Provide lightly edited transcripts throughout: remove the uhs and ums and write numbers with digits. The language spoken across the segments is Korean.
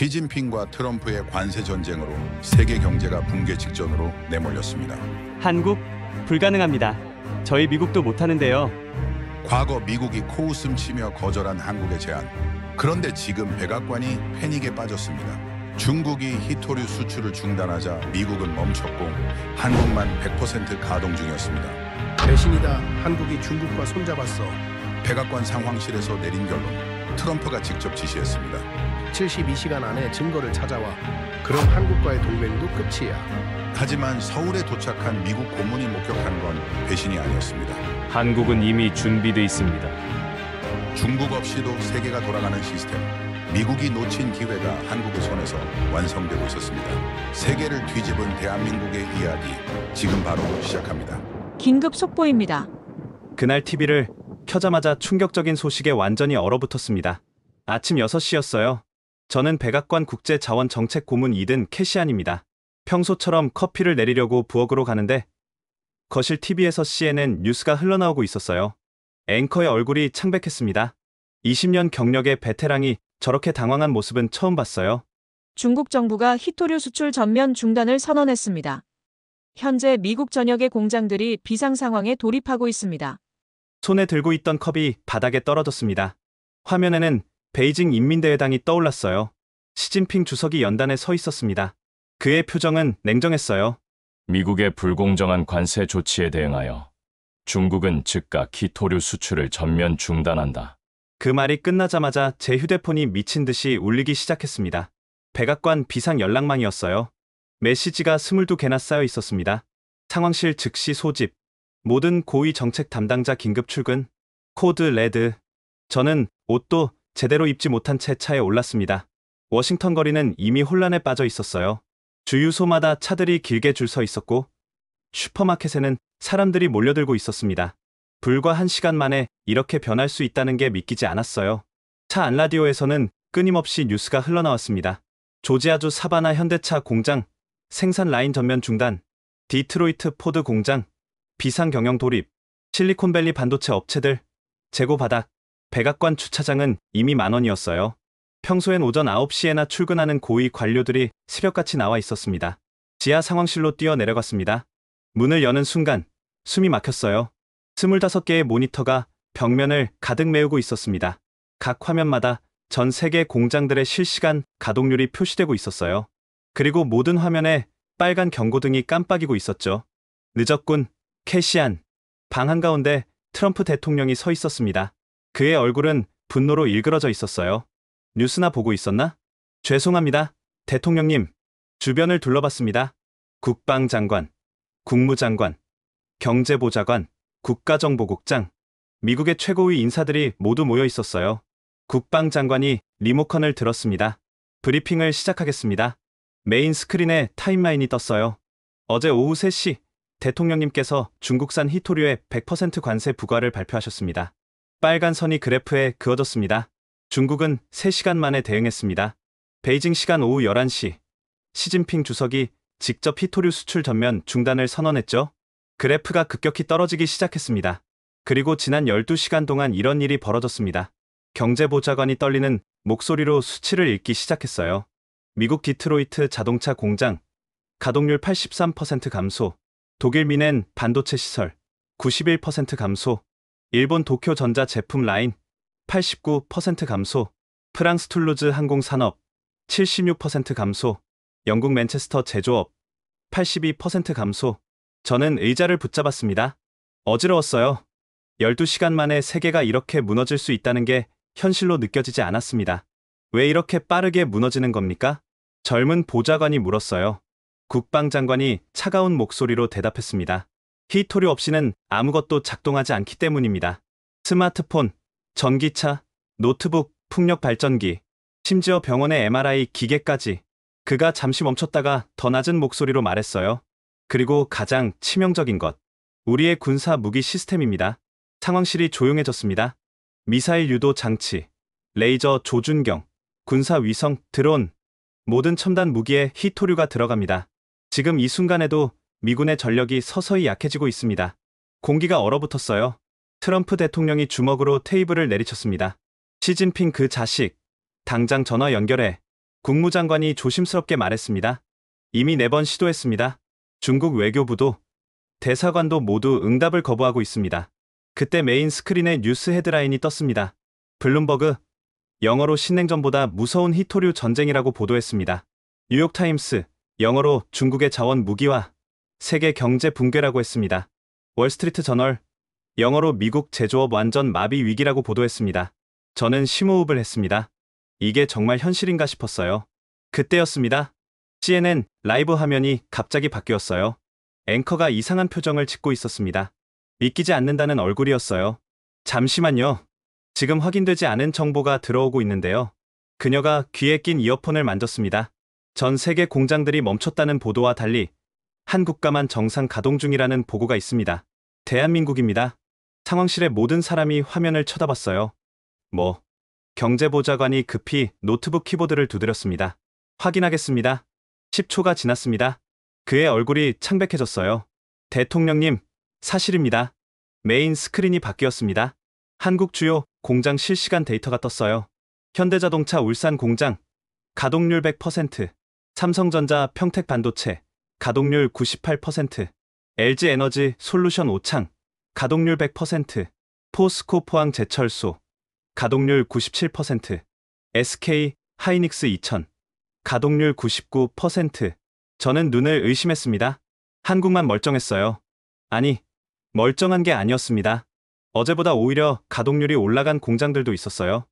시진핑과 트럼프의 관세 전쟁으로 세계 경제가 붕괴 직전으로 내몰렸습니다. 한국? 불가능합니다. 저희 미국도 못하는데요. 과거 미국이 코웃음 치며 거절한 한국의 제안. 그런데 지금 백악관이 패닉에 빠졌습니다. 중국이 히토류 수출을 중단하자 미국은 멈췄고 한국만 100% 가동 중이었습니다. 배신이다. 한국이 중국과 손잡았어. 백악관 상황실에서 내린 결론. 트럼프가 직접 지시했습니다. 72시간 안에 증거를 찾아와. 그럼 한국과의 동맹도 끝이야. 하지만 서울에 도착한 미국 고문이 목격한 건 배신이 아니었습니다. 한국은 이미 준비돼 있습니다. 중국 없이도 세계가 돌아가는 시스템. 미국이 놓친 기회가 한국의 손에서 완성되고 있었습니다. 세계를 뒤집은 대한민국의 이야기, 지금 바로 시작합니다. 긴급 속보입니다. 그날 TV를 켜자마자 충격적인 소식에 완전히 얼어붙었습니다. 아침 6시였어요. 저는 백악관 국제자원정책고문 2든 캐시안입니다. 평소처럼 커피를 내리려고 부엌으로 가는데 거실 TV에서 CNN 뉴스가 흘러나오고 있었어요. 앵커의 얼굴이 창백했습니다. 20년 경력의 베테랑이 저렇게 당황한 모습은 처음 봤어요. 중국 정부가 히토류 수출 전면 중단을 선언했습니다. 현재 미국 전역의 공장들이 비상 상황에 돌입하고 있습니다. 손에 들고 있던 컵이 바닥에 떨어졌습니다. 화면에는 베이징 인민대회당이 떠올랐어요. 시진핑 주석이 연단에 서 있었습니다. 그의 표정은 냉정했어요. 미국의 불공정한 관세 조치에 대응하여 중국은 즉각 히토류 수출을 전면 중단한다. 그 말이 끝나자마자 제 휴대폰이 미친 듯이 울리기 시작했습니다. 백악관 비상 연락망이었어요. 메시지가 22개나 쌓여 있었습니다. 상황실 즉시 소집, 모든 고위 정책 담당자 긴급 출근, 코드 레드. 저는 옷도 제대로 입지 못한 채 차에 올랐습니다. 워싱턴 거리는 이미 혼란에 빠져 있었어요. 주유소마다 차들이 길게 줄 서 있었고 슈퍼마켓에는 사람들이 몰려들고 있었습니다. 불과 1시간 만에 이렇게 변할 수 있다는 게 믿기지 않았어요. 차 안 라디오에서는 끊임없이 뉴스가 흘러나왔습니다. 조지아주 사바나 현대차 공장 생산 라인 전면 중단, 디트로이트 포드 공장 비상 경영 돌입, 실리콘밸리 반도체 업체들 재고 바닥. 백악관 주차장은 이미 만원이었어요. 평소엔 오전 9시에나 출근하는 고위 관료들이 새벽같이 나와 있었습니다. 지하 상황실로 뛰어 내려갔습니다. 문을 여는 순간 숨이 막혔어요. 25개의 모니터가 벽면을 가득 메우고 있었습니다. 각 화면마다 전 세계 공장들의 실시간 가동률이 표시되고 있었어요. 그리고 모든 화면에 빨간 경고등이 깜빡이고 있었죠. 늦었군, 캐시안. 방 한가운데 트럼프 대통령이 서 있었습니다. 그의 얼굴은 분노로 일그러져 있었어요. 뉴스나 보고 있었나? 죄송합니다, 대통령님. 주변을 둘러봤습니다. 국방장관, 국무장관, 경제보좌관, 국가정보국장, 미국의 최고위 인사들이 모두 모여 있었어요. 국방장관이 리모컨을 들었습니다. 브리핑을 시작하겠습니다. 메인 스크린에 타임라인이 떴어요. 어제 오후 3시 대통령님께서 중국산 히토류의 100% 관세 부과를 발표하셨습니다. 빨간 선이 그래프에 그어졌습니다. 중국은 3시간 만에 대응했습니다. 베이징 시간 오후 11시, 시진핑 주석이 직접 히토류 수출 전면 중단을 선언했죠. 그래프가 급격히 떨어지기 시작했습니다. 그리고 지난 12시간 동안 이런 일이 벌어졌습니다. 경제보좌관이 떨리는 목소리로 수치를 읽기 시작했어요. 미국 디트로이트 자동차 공장, 가동률 83% 감소, 독일 미넨 반도체 시설, 91% 감소, 일본 도쿄 전자 제품 라인, 89% 감소, 프랑스 툴루즈 항공산업, 76% 감소, 영국 맨체스터 제조업, 82% 감소. 저는 의자를 붙잡았습니다. 어지러웠어요. 12시간 만에 세계가 이렇게 무너질 수 있다는 게 현실로 느껴지지 않았습니다. 왜 이렇게 빠르게 무너지는 겁니까? 젊은 보좌관이 물었어요. 국방장관이 차가운 목소리로 대답했습니다. 히토류 없이는 아무것도 작동하지 않기 때문입니다. 스마트폰, 전기차, 노트북, 풍력 발전기, 심지어 병원의 MRI 기계까지. 그가 잠시 멈췄다가 더 낮은 목소리로 말했어요. 그리고 가장 치명적인 것, 우리의 군사 무기 시스템입니다. 상황실이 조용해졌습니다. 미사일 유도 장치, 레이저 조준경, 군사 위성, 드론, 모든 첨단 무기에 히토류가 들어갑니다. 지금 이 순간에도 미군의 전력이 서서히 약해지고 있습니다. 공기가 얼어붙었어요. 트럼프 대통령이 주먹으로 테이블을 내리쳤습니다. 시진핑 그 자식, 당장 전화 연결해. 국무장관이 조심스럽게 말했습니다. 이미 4번 시도했습니다. 중국 외교부도 대사관도 모두 응답을 거부하고 있습니다. 그때 메인 스크린에 뉴스 헤드라인이 떴습니다. 블룸버그, 영어로 신냉전보다 무서운 히토류 전쟁이라고 보도했습니다. 뉴욕타임스, 영어로 중국의 자원 무기화, 세계 경제 붕괴라고 했습니다. 월스트리트 저널, 영어로 미국 제조업 완전 마비 위기라고 보도했습니다. 저는 심호흡을 했습니다. 이게 정말 현실인가 싶었어요. 그때였습니다. CNN 라이브 화면이 갑자기 바뀌었어요. 앵커가 이상한 표정을 짓고 있었습니다. 믿기지 않는다는 얼굴이었어요. 잠시만요. 지금 확인되지 않은 정보가 들어오고 있는데요. 그녀가 귀에 낀 이어폰을 만졌습니다. 전 세계 공장들이 멈췄다는 보도와 달리 한 국가만 정상 가동 중이라는 보고가 있습니다. 대한민국입니다. 상황실의 모든 사람이 화면을 쳐다봤어요. 경제보좌관이 급히 노트북 키보드를 두드렸습니다. 확인하겠습니다. 10초가 지났습니다. 그의 얼굴이 창백해졌어요. 대통령님, 사실입니다. 메인 스크린이 바뀌었습니다. 한국 주요 공장 실시간 데이터가 떴어요. 현대자동차 울산 공장, 가동률 100%, 삼성전자 평택반도체, 가동률 98%, LG에너지 솔루션 오창, 가동률 100%, 포스코 포항 제철소, 가동률 97%, SK 하이닉스 2000, 가동률 99%. 저는 눈을 의심했습니다. 한국만 멀쩡했어요. 아니, 멀쩡한 게 아니었습니다. 어제보다 오히려 가동률이 올라간 공장들도 있었어요.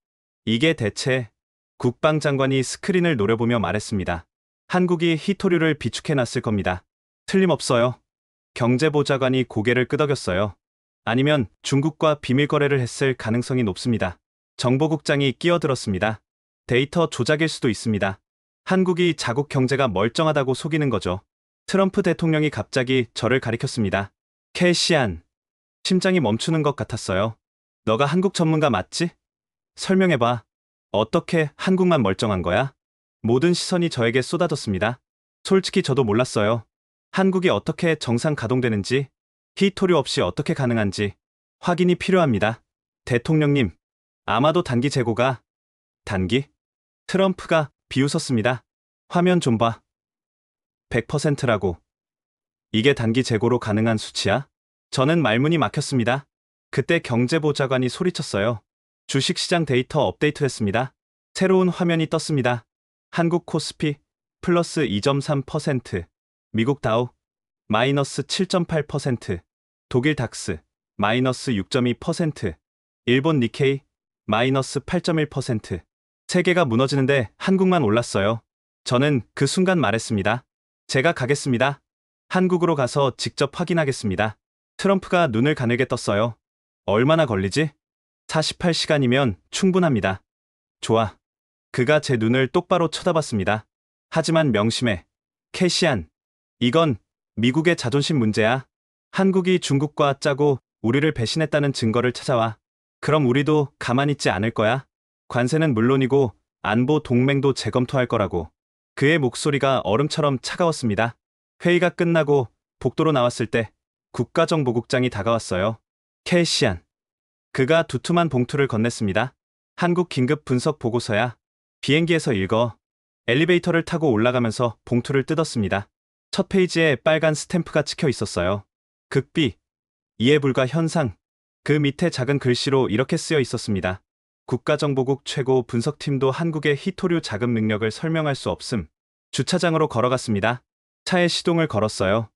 이게 대체? 국방장관이 스크린을 노려보며 말했습니다. 한국이 히토류를 비축해놨을 겁니다. 틀림없어요. 경제보좌관이 고개를 끄덕였어요. 아니면 중국과 비밀거래를 했을 가능성이 높습니다. 정보국장이 끼어들었습니다. 데이터 조작일 수도 있습니다. 한국이 자국 경제가 멀쩡하다고 속이는 거죠. 트럼프 대통령이 갑자기 저를 가리켰습니다. 캐시안. 심장이 멈추는 것 같았어요. 너가 한국 전문가 맞지? 설명해봐. 어떻게 한국만 멀쩡한 거야? 모든 시선이 저에게 쏟아졌습니다. 솔직히 저도 몰랐어요. 한국이 어떻게 정상 가동되는지, 히토류 없이 어떻게 가능한지 확인이 필요합니다. 대통령님, 아마도 단기 재고가... 단기? 트럼프가 비웃었습니다. 화면 좀 봐. 100%라고. 이게 단기 재고로 가능한 수치야? 저는 말문이 막혔습니다. 그때 경제보좌관이 소리쳤어요. 주식시장 데이터 업데이트했습니다. 새로운 화면이 떴습니다. 한국 코스피 플러스 2.3%, 미국 다우 마이너스 7.8%, 독일 닥스 마이너스 6.2%, 일본 니케이 마이너스 8.1%. 세계가 무너지는데 한국만 올랐어요. 저는 그 순간 말했습니다. 제가 가겠습니다. 한국으로 가서 직접 확인하겠습니다. 트럼프가 눈을 가늘게 떴어요. 얼마나 걸리지? 48시간이면 충분합니다. 좋아. 그가 제 눈을 똑바로 쳐다봤습니다. 하지만 명심해. 캐시안. 이건 미국의 자존심 문제야. 한국이 중국과 짜고 우리를 배신했다는 증거를 찾아와. 그럼 우리도 가만히 있지 않을 거야. 관세는 물론이고 안보 동맹도 재검토할 거라고. 그의 목소리가 얼음처럼 차가웠습니다. 회의가 끝나고 복도로 나왔을 때 국가정보국장이 다가왔어요. 캐시안. 그가 두툼한 봉투를 건넸습니다. 한국 긴급 분석 보고서야. 비행기에서 읽어. 엘리베이터를 타고 올라가면서 봉투를 뜯었습니다. 첫 페이지에 빨간 스탬프가 찍혀 있었어요. 극비. 이해 불가 현상. 그 밑에 작은 글씨로 이렇게 쓰여 있었습니다. 국가정보국 최고 분석팀도 한국의 히토류 자금 능력을 설명할 수 없음. 주차장으로 걸어갔습니다. 차에 시동을 걸었어요.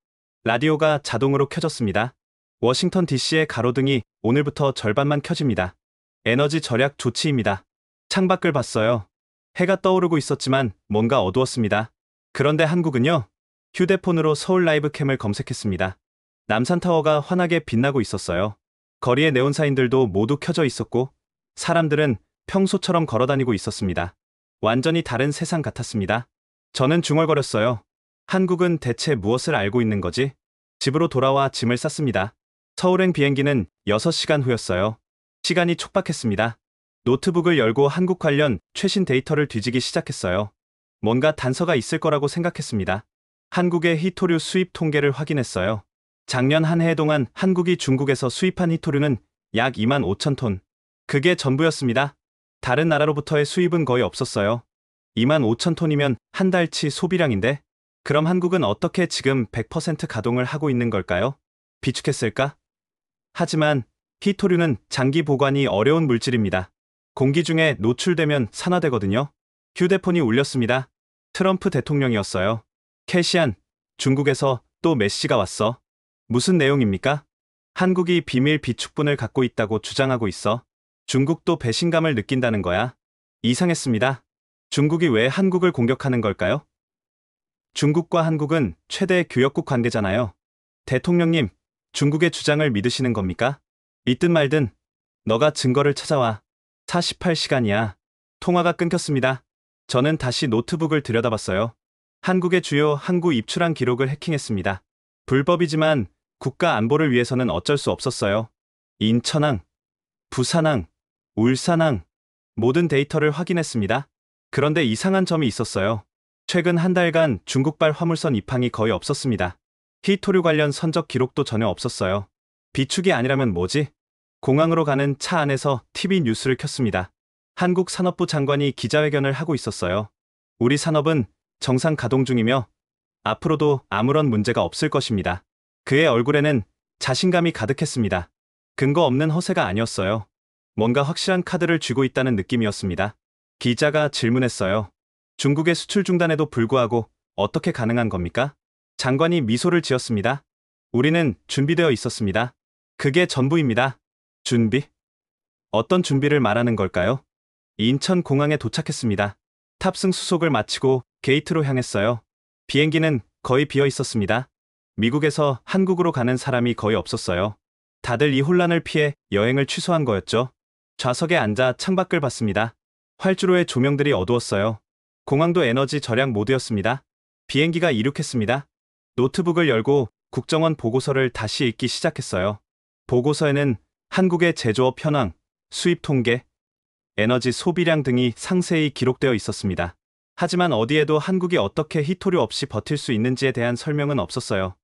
라디오가 자동으로 켜졌습니다. 워싱턴 DC의 가로등이 오늘부터 절반만 켜집니다. 에너지 절약 조치입니다. 창밖을 봤어요. 해가 떠오르고 있었지만 뭔가 어두웠습니다. 그런데 한국은요? 휴대폰으로 서울 라이브 캠을 검색했습니다. 남산타워가 환하게 빛나고 있었어요. 거리의 네온사인들도 모두 켜져 있었고 사람들은 평소처럼 걸어다니고 있었습니다. 완전히 다른 세상 같았습니다. 저는 중얼거렸어요. 한국은 대체 무엇을 알고 있는 거지? 집으로 돌아와 짐을 쌌습니다. 서울행 비행기는 6시간 후였어요. 시간이 촉박했습니다. 노트북을 열고 한국 관련 최신 데이터를 뒤지기 시작했어요. 뭔가 단서가 있을 거라고 생각했습니다. 한국의 히토류 수입 통계를 확인했어요. 작년 한 해 동안 한국이 중국에서 수입한 히토류는 약 2만 5천 톤. 그게 전부였습니다. 다른 나라로부터의 수입은 거의 없었어요. 25,000톤이면 한 달치 소비량인데? 그럼 한국은 어떻게 지금 100% 가동을 하고 있는 걸까요? 비축했을까? 하지만 히토류는 장기 보관이 어려운 물질입니다. 공기 중에 노출되면 산화되거든요. 휴대폰이 울렸습니다. 트럼프 대통령이었어요. 캐시안, 중국에서 또 메시가 왔어. 무슨 내용입니까? 한국이 비밀 비축분을 갖고 있다고 주장하고 있어. 중국도 배신감을 느낀다는 거야. 이상했습니다. 중국이 왜 한국을 공격하는 걸까요? 중국과 한국은 최대 교역국 관계잖아요. 대통령님, 중국의 주장을 믿으시는 겁니까? 있든 말든 너가 증거를 찾아와. 48시간이야. 통화가 끊겼습니다. 저는 다시 노트북을 들여다봤어요. 한국의 주요 항구 입출항 기록을 해킹했습니다. 불법이지만 국가 안보를 위해서는 어쩔 수 없었어요. 인천항, 부산항, 울산항 모든 데이터를 확인했습니다. 그런데 이상한 점이 있었어요. 최근 한 달간 중국발 화물선 입항이 거의 없었습니다. 히토류 관련 선적 기록도 전혀 없었어요. 비축이 아니라면 뭐지? 공항으로 가는 차 안에서 TV 뉴스를 켰습니다. 한국 산업부 장관이 기자회견을 하고 있었어요. 우리 산업은 정상 가동 중이며 앞으로도 아무런 문제가 없을 것입니다. 그의 얼굴에는 자신감이 가득했습니다. 근거 없는 허세가 아니었어요. 뭔가 확실한 카드를 쥐고 있다는 느낌이었습니다. 기자가 질문했어요. 중국의 수출 중단에도 불구하고 어떻게 가능한 겁니까? 장관이 미소를 지었습니다. 우리는 준비되어 있었습니다. 그게 전부입니다. 준비? 어떤 준비를 말하는 걸까요? 인천 공항에 도착했습니다. 탑승 수속을 마치고 게이트로 향했어요. 비행기는 거의 비어 있었습니다. 미국에서 한국으로 가는 사람이 거의 없었어요. 다들 이 혼란을 피해 여행을 취소한 거였죠. 좌석에 앉아 창밖을 봤습니다. 활주로의 조명들이 어두웠어요. 공항도 에너지 절약 모드였습니다. 비행기가 이륙했습니다. 노트북을 열고 국정원 보고서를 다시 읽기 시작했어요. 보고서에는 한국의 제조업 현황, 수입 통계, 에너지 소비량 등이 상세히 기록되어 있었습니다. 하지만 어디에도 한국이 어떻게 히토류 없이 버틸 수 있는지에 대한 설명은 없었어요.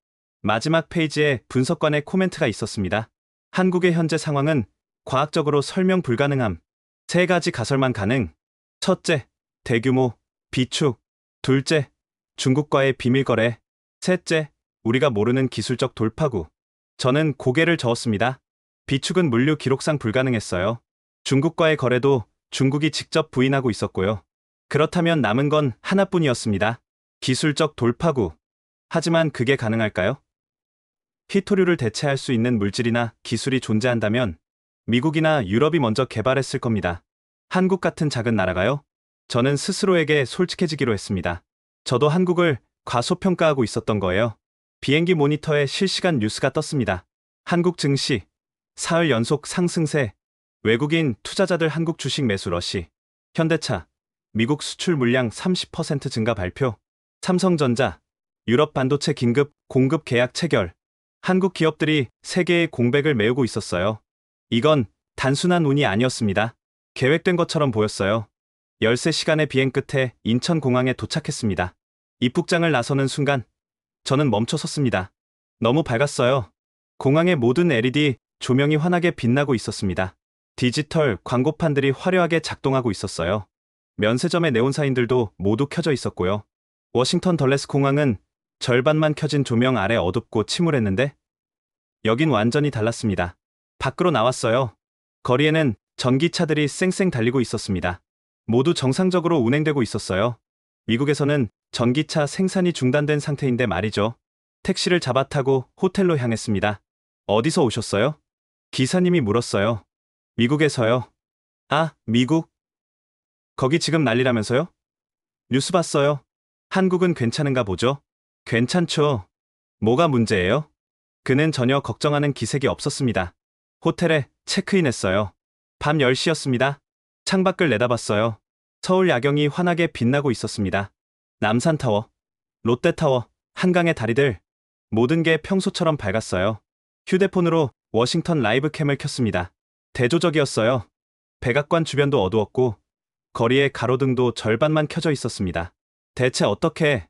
마지막 페이지에 분석관의 코멘트가 있었습니다. 한국의 현재 상황은 과학적으로 설명 불가능함. 3가지 가설만 가능. 첫째, 대규모 비축. 둘째, 중국과의 비밀거래. 셋째, 우리가 모르는 기술적 돌파구. 저는 고개를 저었습니다. 비축은 물류 기록상 불가능했어요. 중국과의 거래도 중국이 직접 부인하고 있었고요. 그렇다면 남은 건 하나뿐이었습니다. 기술적 돌파구. 하지만 그게 가능할까요? 히토류를 대체할 수 있는 물질이나 기술이 존재한다면 미국이나 유럽이 먼저 개발했을 겁니다. 한국 같은 작은 나라가요? 저는 스스로에게 솔직해지기로 했습니다. 저도 한국을 과소평가하고 있었던 거예요. 비행기 모니터에 실시간 뉴스가 떴습니다. 한국 증시, 사흘 연속 상승세, 외국인 투자자들 한국 주식 매수 러시, 현대차, 미국 수출 물량 30% 증가 발표, 삼성전자, 유럽 반도체 긴급 공급 계약 체결, 한국 기업들이 세계의 공백을 메우고 있었어요. 이건 단순한 운이 아니었습니다. 계획된 것처럼 보였어요. 13시간의 비행 끝에 인천공항에 도착했습니다. 입국장을 나서는 순간 저는 멈춰 섰습니다. 너무 밝았어요. 공항의 모든 LED 조명이 환하게 빛나고 있었습니다. 디지털 광고판들이 화려하게 작동하고 있었어요. 면세점의 네온사인들도 모두 켜져 있었고요. 워싱턴 덜레스 공항은 절반만 켜진 조명 아래 어둡고 침울했는데 여긴 완전히 달랐습니다. 밖으로 나왔어요. 거리에는 전기차들이 쌩쌩 달리고 있었습니다. 모두 정상적으로 운행되고 있었어요. 미국에서는 전기차 생산이 중단된 상태인데 말이죠. 택시를 잡아 타고 호텔로 향했습니다. 어디서 오셨어요? 기사님이 물었어요. 미국에서요. 아, 미국? 거기 지금 난리라면서요? 뉴스 봤어요. 한국은 괜찮은가 보죠? 괜찮죠. 뭐가 문제예요? 그는 전혀 걱정하는 기색이 없었습니다. 호텔에 체크인했어요. 밤 10시였습니다. 창밖을 내다봤어요. 서울 야경이 환하게 빛나고 있었습니다. 남산타워, 롯데타워, 한강의 다리들, 모든 게 평소처럼 밝았어요. 휴대폰으로 워싱턴 라이브 캠을 켰습니다. 대조적이었어요. 백악관 주변도 어두웠고 거리의 가로등도 절반만 켜져 있었습니다. 대체 어떻게?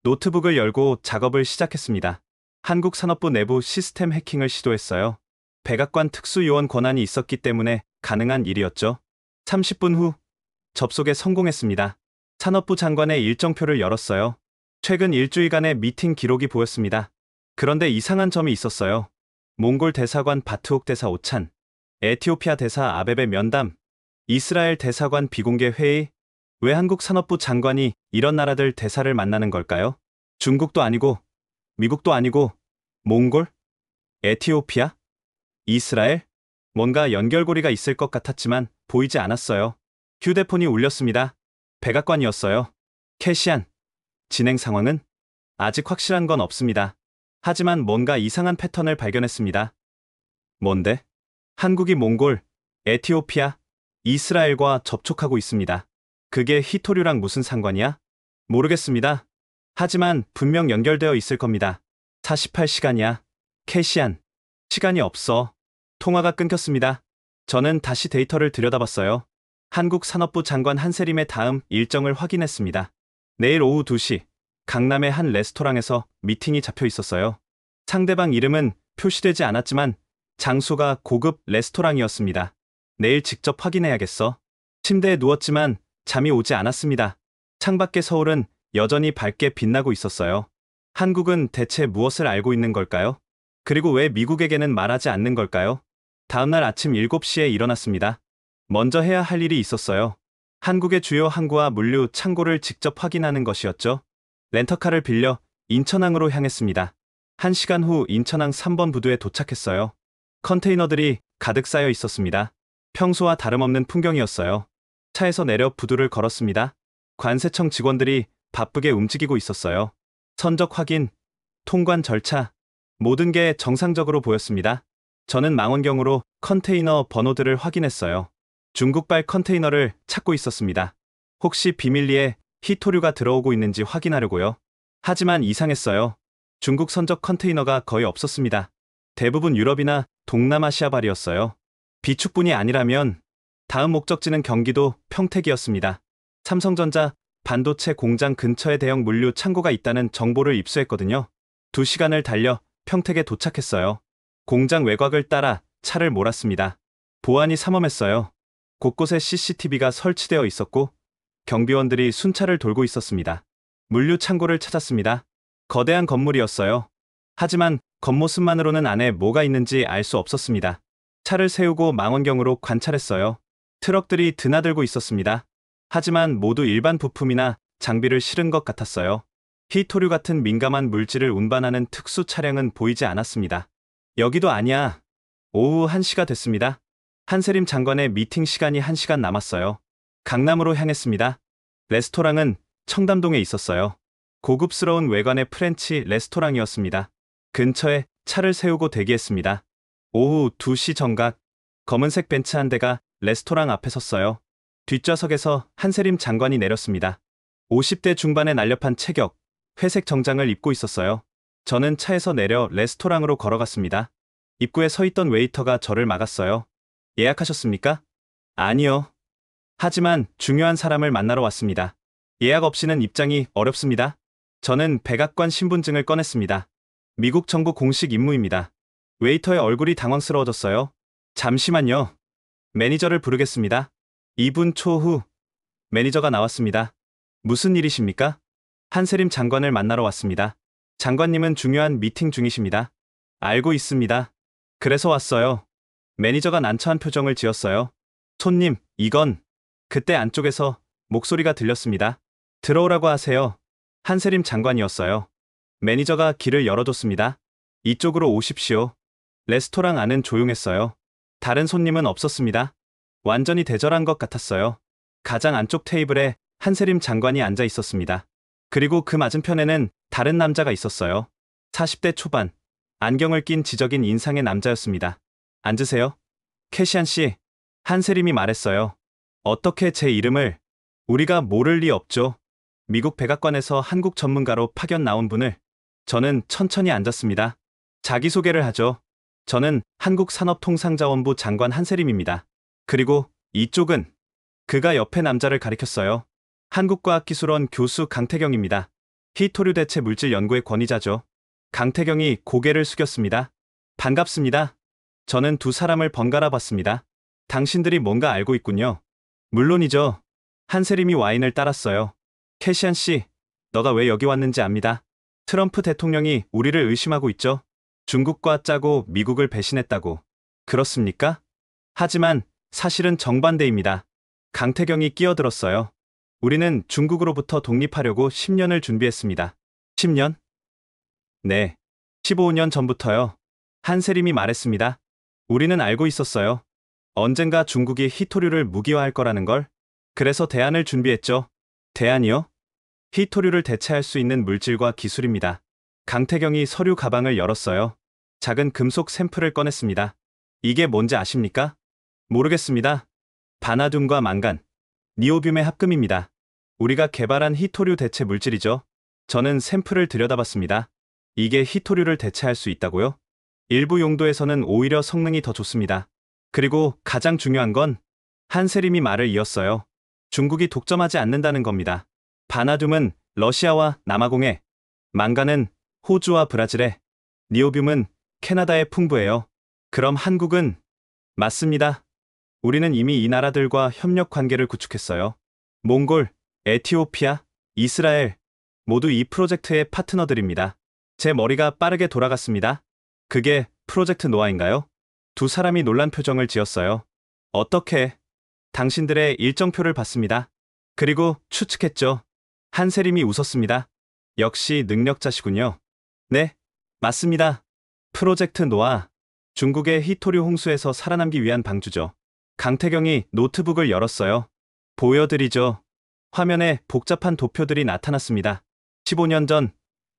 노트북을 열고 작업을 시작했습니다. 한국 산업부 내부 시스템 해킹을 시도했어요. 백악관 특수요원 권한이 있었기 때문에 가능한 일이었죠. 30분 후 접속에 성공했습니다. 산업부 장관의 일정표를 열었어요. 최근 일주일간의 미팅 기록이 보였습니다. 그런데 이상한 점이 있었어요. 몽골 대사관 바트옥 대사 오찬, 에티오피아 대사 아베베 면담, 이스라엘 대사관 비공개 회의. 왜 한국 산업부 장관이 이런 나라들 대사를 만나는 걸까요? 중국도 아니고, 미국도 아니고, 몽골? 에티오피아? 이스라엘? 뭔가 연결고리가 있을 것 같았지만 보이지 않았어요. 휴대폰이 울렸습니다. 백악관이었어요. 캐시안. 진행 상황은? 아직 확실한 건 없습니다. 하지만 뭔가 이상한 패턴을 발견했습니다. 뭔데? 한국이 몽골, 에티오피아, 이스라엘과 접촉하고 있습니다. 그게 히토류랑 무슨 상관이야? 모르겠습니다. 하지만 분명 연결되어 있을 겁니다. 48시간이야. 캐시안. 시간이 없어. 통화가 끊겼습니다. 저는 다시 데이터를 들여다봤어요. 한국 산업부 장관 한세림의 다음 일정을 확인했습니다. 내일 오후 2시, 강남의 한 레스토랑에서 미팅이 잡혀 있었어요. 상대방 이름은 표시되지 않았지만 장소가 고급 레스토랑이었습니다. 내일 직접 확인해야겠어. 침대에 누웠지만 잠이 오지 않았습니다. 창밖의 서울은 여전히 밝게 빛나고 있었어요. 한국은 대체 무엇을 알고 있는 걸까요? 그리고 왜 미국에게는 말하지 않는 걸까요? 다음날 아침 7시에 일어났습니다. 먼저 해야 할 일이 있었어요. 한국의 주요 항구와 물류 창고를 직접 확인하는 것이었죠. 렌터카를 빌려 인천항으로 향했습니다. 1시간 후 인천항 3번 부두에 도착했어요. 컨테이너들이 가득 쌓여 있었습니다. 평소와 다름없는 풍경이었어요. 차에서 내려 부두를 걸었습니다. 관세청 직원들이 바쁘게 움직이고 있었어요. 선적 확인, 통관 절차, 모든 게 정상적으로 보였습니다. 저는 망원경으로 컨테이너 번호들을 확인했어요. 중국발 컨테이너를 찾고 있었습니다. 혹시 비밀리에 히토류가 들어오고 있는지 확인하려고요. 하지만 이상했어요. 중국 선적 컨테이너가 거의 없었습니다. 대부분 유럽이나 동남아시아발이었어요. 비축분이 아니라면 다음 목적지는 경기도 평택이었습니다. 삼성전자 반도체 공장 근처에 대형 물류 창고가 있다는 정보를 입수했거든요. 2시간을 달려 평택에 도착했어요. 공장 외곽을 따라 차를 몰았습니다. 보안이 삼엄했어요. 곳곳에 CCTV가 설치되어 있었고 경비원들이 순찰을 돌고 있었습니다. 물류 창고를 찾았습니다. 거대한 건물이었어요. 하지만 겉모습만으로는 안에 뭐가 있는지 알 수 없었습니다. 차를 세우고 망원경으로 관찰했어요. 트럭들이 드나들고 있었습니다. 하지만 모두 일반 부품이나 장비를 실은 것 같았어요. 히토류 같은 민감한 물질을 운반하는 특수 차량은 보이지 않았습니다. 여기도 아니야. 오후 1시가 됐습니다. 한세림 장관의 미팅 시간이 1시간 남았어요. 강남으로 향했습니다. 레스토랑은 청담동에 있었어요. 고급스러운 외관의 프렌치 레스토랑이었습니다. 근처에 차를 세우고 대기했습니다. 오후 2시 정각, 검은색 벤츠 한 대가 레스토랑 앞에 섰어요. 뒷좌석에서 한세림 장관이 내렸습니다. 50대 중반의 날렵한 체격, 회색 정장을 입고 있었어요. 저는 차에서 내려 레스토랑으로 걸어갔습니다. 입구에 서 있던 웨이터가 저를 막았어요. 예약하셨습니까? 아니요. 하지만 중요한 사람을 만나러 왔습니다. 예약 없이는 입장이 어렵습니다. 저는 백악관 신분증을 꺼냈습니다. 미국 정부 공식 임무입니다. 웨이터의 얼굴이 당황스러워졌어요. 잠시만요. 매니저를 부르겠습니다. 2분 초 후 매니저가 나왔습니다. 무슨 일이십니까? 한세림 장관을 만나러 왔습니다. 장관님은 중요한 미팅 중이십니다. 알고 있습니다. 그래서 왔어요. 매니저가 난처한 표정을 지었어요. 손님, 이건... 그때 안쪽에서 목소리가 들렸습니다. 들어오라고 하세요. 한세림 장관이었어요. 매니저가 길을 열어줬습니다. 이쪽으로 오십시오. 레스토랑 안은 조용했어요. 다른 손님은 없었습니다. 완전히 대절한 것 같았어요. 가장 안쪽 테이블에 한세림 장관이 앉아 있었습니다. 그리고 그 맞은편에는 다른 남자가 있었어요. 40대 초반, 안경을 낀 지적인 인상의 남자였습니다. 앉으세요. 캐시안 씨, 한세림이 말했어요. 어떻게 제 이름을... 우리가 모를 리 없죠. 미국 백악관에서 한국 전문가로 파견 나온 분을. 저는 천천히 앉았습니다. 자기소개를 하죠. 저는 한국산업통상자원부 장관 한세림입니다. 그리고 이쪽은... 그가 옆에 남자를 가리켰어요. 한국과학기술원 교수 강태경입니다. 히토류 대체 물질 연구의 권위자죠. 강태경이 고개를 숙였습니다. 반갑습니다. 저는 두 사람을 번갈아 봤습니다. 당신들이 뭔가 알고 있군요. 물론이죠. 한세림이 와인을 따랐어요. 캐시안 씨, 너가 왜 여기 왔는지 압니다. 트럼프 대통령이 우리를 의심하고 있죠. 중국과 짜고 미국을 배신했다고. 그렇습니까? 하지만 사실은 정반대입니다. 강태경이 끼어들었어요. 우리는 중국으로부터 독립하려고 10년을 준비했습니다. 10년? 네. 15년 전부터요. 한세림이 말했습니다. 우리는 알고 있었어요. 언젠가 중국이 히토류를 무기화할 거라는 걸. 그래서 대안을 준비했죠. 대안이요? 히토류를 대체할 수 있는 물질과 기술입니다. 강태경이 서류 가방을 열었어요. 작은 금속 샘플을 꺼냈습니다. 이게 뭔지 아십니까? 모르겠습니다. 바나듐과 망간, 니오뷴의 합금입니다. 우리가 개발한 히토류 대체 물질이죠. 저는 샘플을 들여다봤습니다. 이게 히토류를 대체할 수 있다고요? 일부 용도에서는 오히려 성능이 더 좋습니다. 그리고 가장 중요한 건 한세림이 말을 이었어요. 중국이 독점하지 않는다는 겁니다. 바나듐은 러시아와 남아공에, 망간은 호주와 브라질에, 니오뷴은 캐나다에 풍부해요. 그럼 한국은? 맞습니다. 우리는 이미 이 나라들과 협력 관계를 구축했어요. 몽골, 에티오피아, 이스라엘 모두 이 프로젝트의 파트너들입니다. 제 머리가 빠르게 돌아갔습니다. 그게 프로젝트 노아인가요? 두 사람이 놀란 표정을 지었어요. 어떻게? 당신들의 일정표를 봤습니다. 그리고 추측했죠. 한세림이 웃었습니다. 역시 능력자시군요. 네, 맞습니다. 프로젝트 노아, 중국의 히토류 홍수에서 살아남기 위한 방주죠. 강태경이 노트북을 열었어요. 보여드리죠. 화면에 복잡한 도표들이 나타났습니다. 15년 전,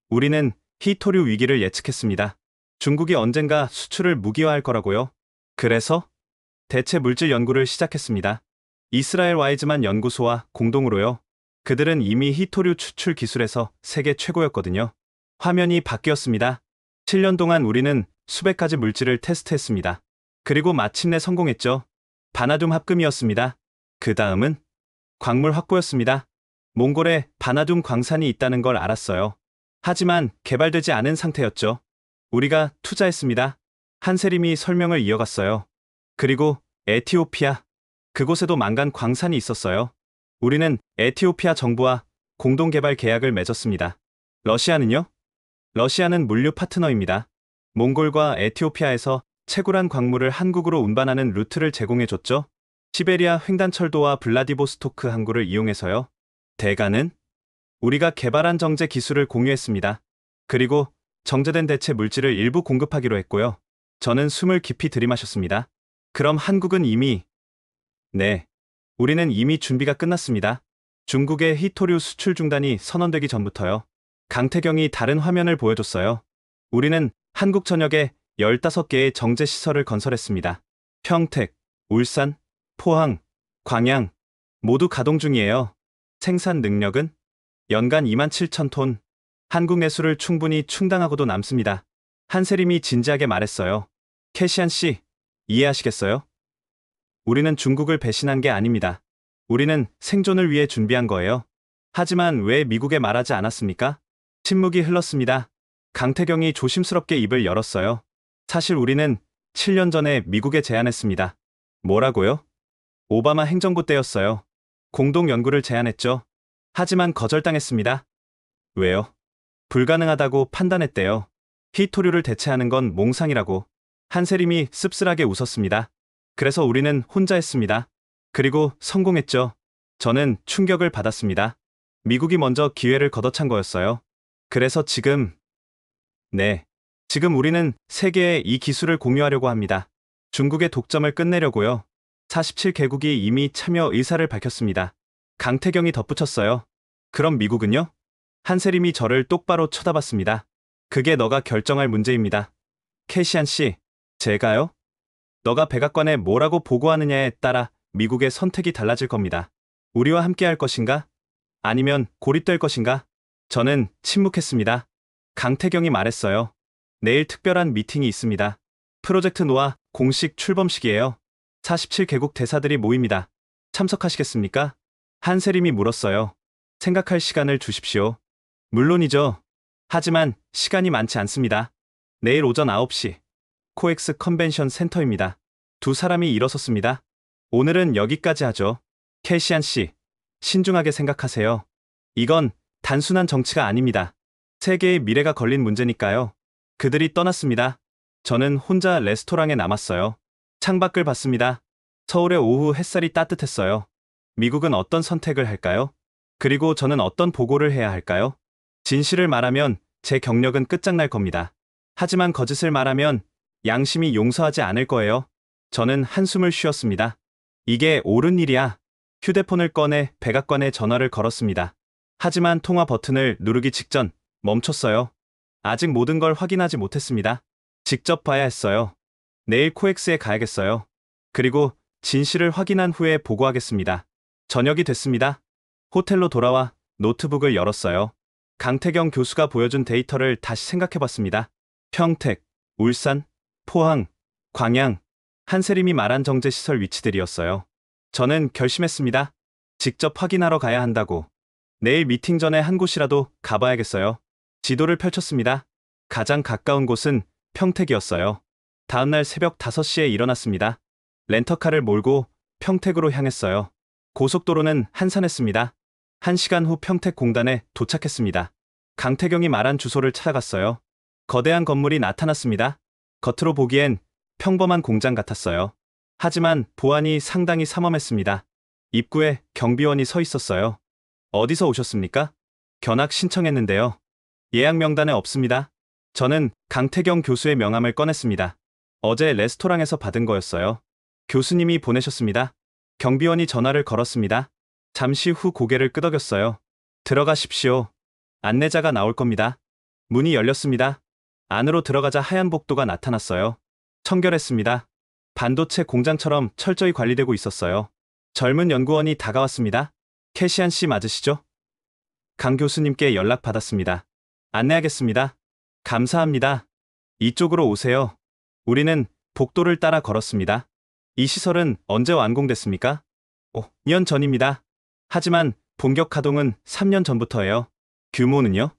우리는 히토류 위기를 예측했습니다. 중국이 언젠가 수출을 무기화할 거라고요. 그래서 대체 물질 연구를 시작했습니다. 이스라엘 와이즈만 연구소와 공동으로요. 그들은 이미 히토류 추출 기술에서 세계 최고였거든요. 화면이 바뀌었습니다. 7년 동안 우리는 수백 가지 물질을 테스트했습니다. 그리고 마침내 성공했죠. 바나듐 합금이었습니다. 그 다음은 광물 확보였습니다. 몽골에 바나듐 광산이 있다는 걸 알았어요. 하지만 개발되지 않은 상태였죠. 우리가 투자했습니다. 한세림이 설명을 이어갔어요. 그리고 에티오피아, 그곳에도 망간 광산이 있었어요. 우리는 에티오피아 정부와 공동개발 계약을 맺었습니다. 러시아는요? 러시아는 물류 파트너입니다. 몽골과 에티오피아에서 채굴한 광물을 한국으로 운반하는 루트를 제공해줬죠. 시베리아 횡단철도와 블라디보스토크 항구를 이용해서요. 대가는? 우리가 개발한 정제 기술을 공유했습니다. 그리고 정제된 대체 물질을 일부 공급하기로 했고요. 저는 숨을 깊이 들이마셨습니다. 그럼 한국은 이미... 네, 우리는 이미 준비가 끝났습니다. 중국의 히토류 수출 중단이 선언되기 전부터요. 강태경이 다른 화면을 보여줬어요. 우리는 한국 전역에 15개의 정제 시설을 건설했습니다. 평택, 울산, 포항, 광양 모두 가동 중이에요. 생산 능력은 연간 27,000톤. 한국 내수를 충분히 충당하고도 남습니다. 한세림이 진지하게 말했어요. 캐시안 씨, 이해하시겠어요? 우리는 중국을 배신한 게 아닙니다. 우리는 생존을 위해 준비한 거예요. 하지만 왜 미국에 말하지 않았습니까? 침묵이 흘렀습니다. 강태경이 조심스럽게 입을 열었어요. 사실 우리는 7년 전에 미국에 제안했습니다. 뭐라고요? 오바마 행정부 때였어요. 공동 연구를 제안했죠. 하지만 거절당했습니다. 왜요? 불가능하다고 판단했대요. 히토류를 대체하는 건 몽상이라고. 한세림이 씁쓸하게 웃었습니다. 그래서 우리는 혼자 했습니다. 그리고 성공했죠. 저는 충격을 받았습니다. 미국이 먼저 기회를 걷어찬 거였어요. 그래서 지금... 네. 지금 우리는 세계에 이 기술을 공유하려고 합니다. 중국의 독점을 끝내려고요. 47개국이 이미 참여 의사를 밝혔습니다. 강태경이 덧붙였어요. 그럼 미국은요? 한세림이 저를 똑바로 쳐다봤습니다. 그게 너가 결정할 문제입니다. 캐시안 씨, 제가요? 너가 백악관에 뭐라고 보고하느냐에 따라 미국의 선택이 달라질 겁니다. 우리와 함께 할 것인가? 아니면 고립될 것인가? 저는 침묵했습니다. 강태경이 말했어요. 내일 특별한 미팅이 있습니다. 프로젝트 노아 공식 출범식이에요. 47개국 대사들이 모입니다. 참석하시겠습니까? 한세림이 물었어요. 생각할 시간을 주십시오. 물론이죠. 하지만 시간이 많지 않습니다. 내일 오전 9시 코엑스 컨벤션 센터입니다. 두 사람이 일어섰습니다. 오늘은 여기까지 하죠. 캐시안 씨, 신중하게 생각하세요. 이건 단순한 정치가 아닙니다. 세계의 미래가 걸린 문제니까요. 그들이 떠났습니다. 저는 혼자 레스토랑에 남았어요. 창밖을 봤습니다. 서울의 오후 햇살이 따뜻했어요. 미국은 어떤 선택을 할까요? 그리고 저는 어떤 보고를 해야 할까요? 진실을 말하면 제 경력은 끝장날 겁니다. 하지만 거짓을 말하면 양심이 용서하지 않을 거예요. 저는 한숨을 쉬었습니다. 이게 옳은 일이야. 휴대폰을 꺼내 백악관에 전화를 걸었습니다. 하지만 통화 버튼을 누르기 직전 멈췄어요. 아직 모든 걸 확인하지 못했습니다. 직접 봐야 했어요. 내일 코엑스에 가야겠어요. 그리고 진실을 확인한 후에 보고하겠습니다. 저녁이 됐습니다. 호텔로 돌아와 노트북을 열었어요. 강태경 교수가 보여준 데이터를 다시 생각해봤습니다. 평택, 울산, 포항, 광양, 한세림이 말한 정제시설 위치들이었어요. 저는 결심했습니다. 직접 확인하러 가야 한다고. 내일 미팅 전에 한 곳이라도 가봐야겠어요. 지도를 펼쳤습니다. 가장 가까운 곳은 평택이었어요. 다음날 새벽 5시에 일어났습니다. 렌터카를 몰고 평택으로 향했어요. 고속도로는 한산했습니다. 1시간 후 평택 공단에 도착했습니다. 강태경이 말한 주소를 찾아갔어요. 거대한 건물이 나타났습니다. 겉으로 보기엔 평범한 공장 같았어요. 하지만 보안이 상당히 삼엄했습니다. 입구에 경비원이 서 있었어요. 어디서 오셨습니까? 견학 신청했는데요. 예약 명단에 없습니다. 저는 강태경 교수의 명함을 꺼냈습니다. 어제 레스토랑에서 받은 거였어요. 교수님이 보내셨습니다. 경비원이 전화를 걸었습니다. 잠시 후 고개를 끄덕였어요. 들어가십시오. 안내자가 나올 겁니다. 문이 열렸습니다. 안으로 들어가자 하얀 복도가 나타났어요. 청결했습니다. 반도체 공장처럼 철저히 관리되고 있었어요. 젊은 연구원이 다가왔습니다. 캐시안 씨 맞으시죠? 강 교수님께 연락받았습니다. 안내하겠습니다. 감사합니다. 이쪽으로 오세요. 우리는 복도를 따라 걸었습니다. 이 시설은 언제 완공됐습니까? 2년 전입니다. 하지만 본격 가동은 3년 전부터예요. 규모는요?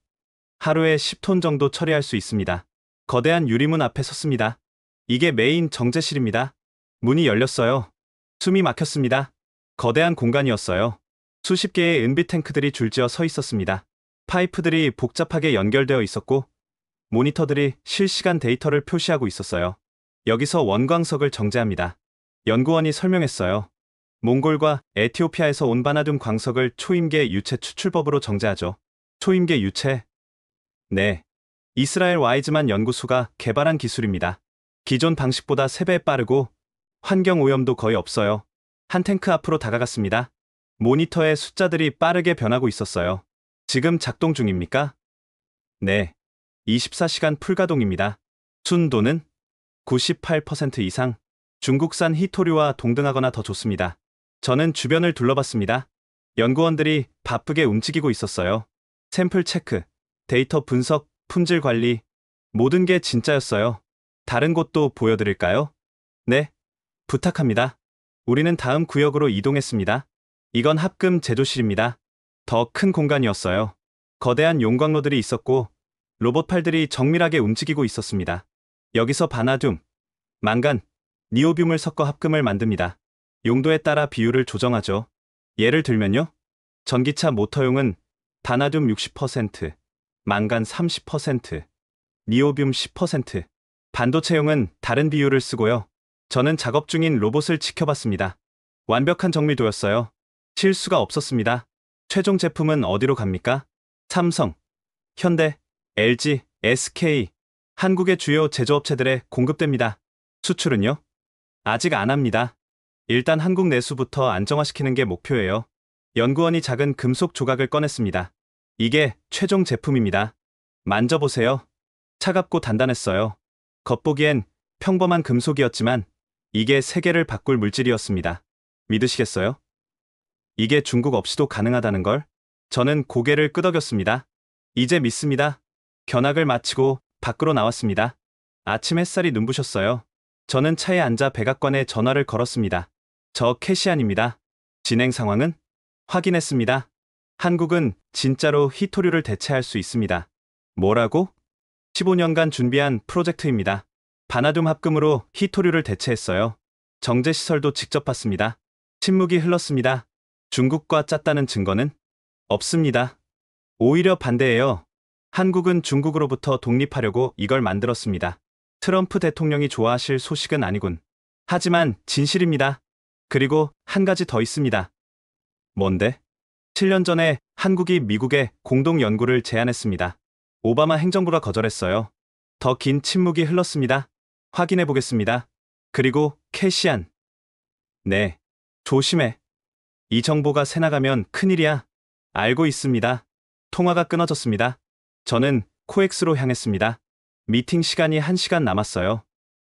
하루에 10톤 정도 처리할 수 있습니다. 거대한 유리문 앞에 섰습니다. 이게 메인 정제실입니다. 문이 열렸어요. 숨이 막혔습니다. 거대한 공간이었어요. 수십 개의 은비 탱크들이 줄지어 서 있었습니다. 파이프들이 복잡하게 연결되어 있었고 모니터들이 실시간 데이터를 표시하고 있었어요. 여기서 원광석을 정제합니다. 연구원이 설명했어요. 몽골과 에티오피아에서 온 바나듐 광석을 초임계 유체 추출법으로 정제하죠. 초임계 유체? 네. 이스라엘 와이즈만 연구소가 개발한 기술입니다. 기존 방식보다 3배 빠르고 환경 오염도 거의 없어요. 한 탱크 앞으로 다가갔습니다. 모니터의 숫자들이 빠르게 변하고 있었어요. 지금 작동 중입니까? 네. 24시간 풀가동입니다. 순도는 98% 이상. 중국산 희토류와 동등하거나 더 좋습니다. 저는 주변을 둘러봤습니다. 연구원들이 바쁘게 움직이고 있었어요. 샘플 체크, 데이터 분석, 품질 관리, 모든 게 진짜였어요. 다른 곳도 보여드릴까요? 네, 부탁합니다. 우리는 다음 구역으로 이동했습니다. 이건 합금 제조실입니다. 더 큰 공간이었어요. 거대한 용광로들이 있었고 로봇팔들이 정밀하게 움직이고 있었습니다. 여기서 바나듐, 망간, 니오듐을 섞어 합금을 만듭니다. 용도에 따라 비율을 조정하죠. 예를 들면요. 전기차 모터용은 바나듐 60%, 망간 30%, 니오듐 10%. 반도체용은 다른 비율을 쓰고요. 저는 작업 중인 로봇을 지켜봤습니다. 완벽한 정밀도였어요. 실수가 없었습니다. 최종 제품은 어디로 갑니까? 삼성, 현대, LG, SK, 한국의 주요 제조업체들에 공급됩니다. 수출은요? 아직 안 합니다. 일단 한국 내수부터 안정화시키는 게 목표예요. 연구원이 작은 금속 조각을 꺼냈습니다. 이게 최종 제품입니다. 만져보세요. 차갑고 단단했어요. 겉보기엔 평범한 금속이었지만 이게 세계를 바꿀 물질이었습니다. 믿으시겠어요? 이게 중국 없이도 가능하다는 걸? 저는 고개를 끄덕였습니다. 이제 믿습니다. 견학을 마치고 밖으로 나왔습니다. 아침 햇살이 눈부셨어요. 저는 차에 앉아 백악관에 전화를 걸었습니다. 저 캐시안입니다. 진행 상황은? 확인했습니다. 한국은 진짜로 희토류를 대체할 수 있습니다. 뭐라고? 15년간 준비한 프로젝트입니다. 바나듐 합금으로 희토류를 대체했어요. 정제시설도 직접 봤습니다. 침묵이 흘렀습니다. 중국과 짰다는 증거는? 없습니다. 오히려 반대예요. 한국은 중국으로부터 독립하려고 이걸 만들었습니다. 트럼프 대통령이 좋아하실 소식은 아니군. 하지만 진실입니다. 그리고 한 가지 더 있습니다. 뭔데? 7년 전에 한국이 미국에 공동 연구를 제안했습니다. 오바마 행정부가 거절했어요. 더 긴 침묵이 흘렀습니다. 확인해 보겠습니다. 그리고 캐시안. 네. 조심해. 이 정보가 새나가면 큰일이야. 알고 있습니다. 통화가 끊어졌습니다. 저는 코엑스로 향했습니다. 미팅 시간이 1시간 남았어요.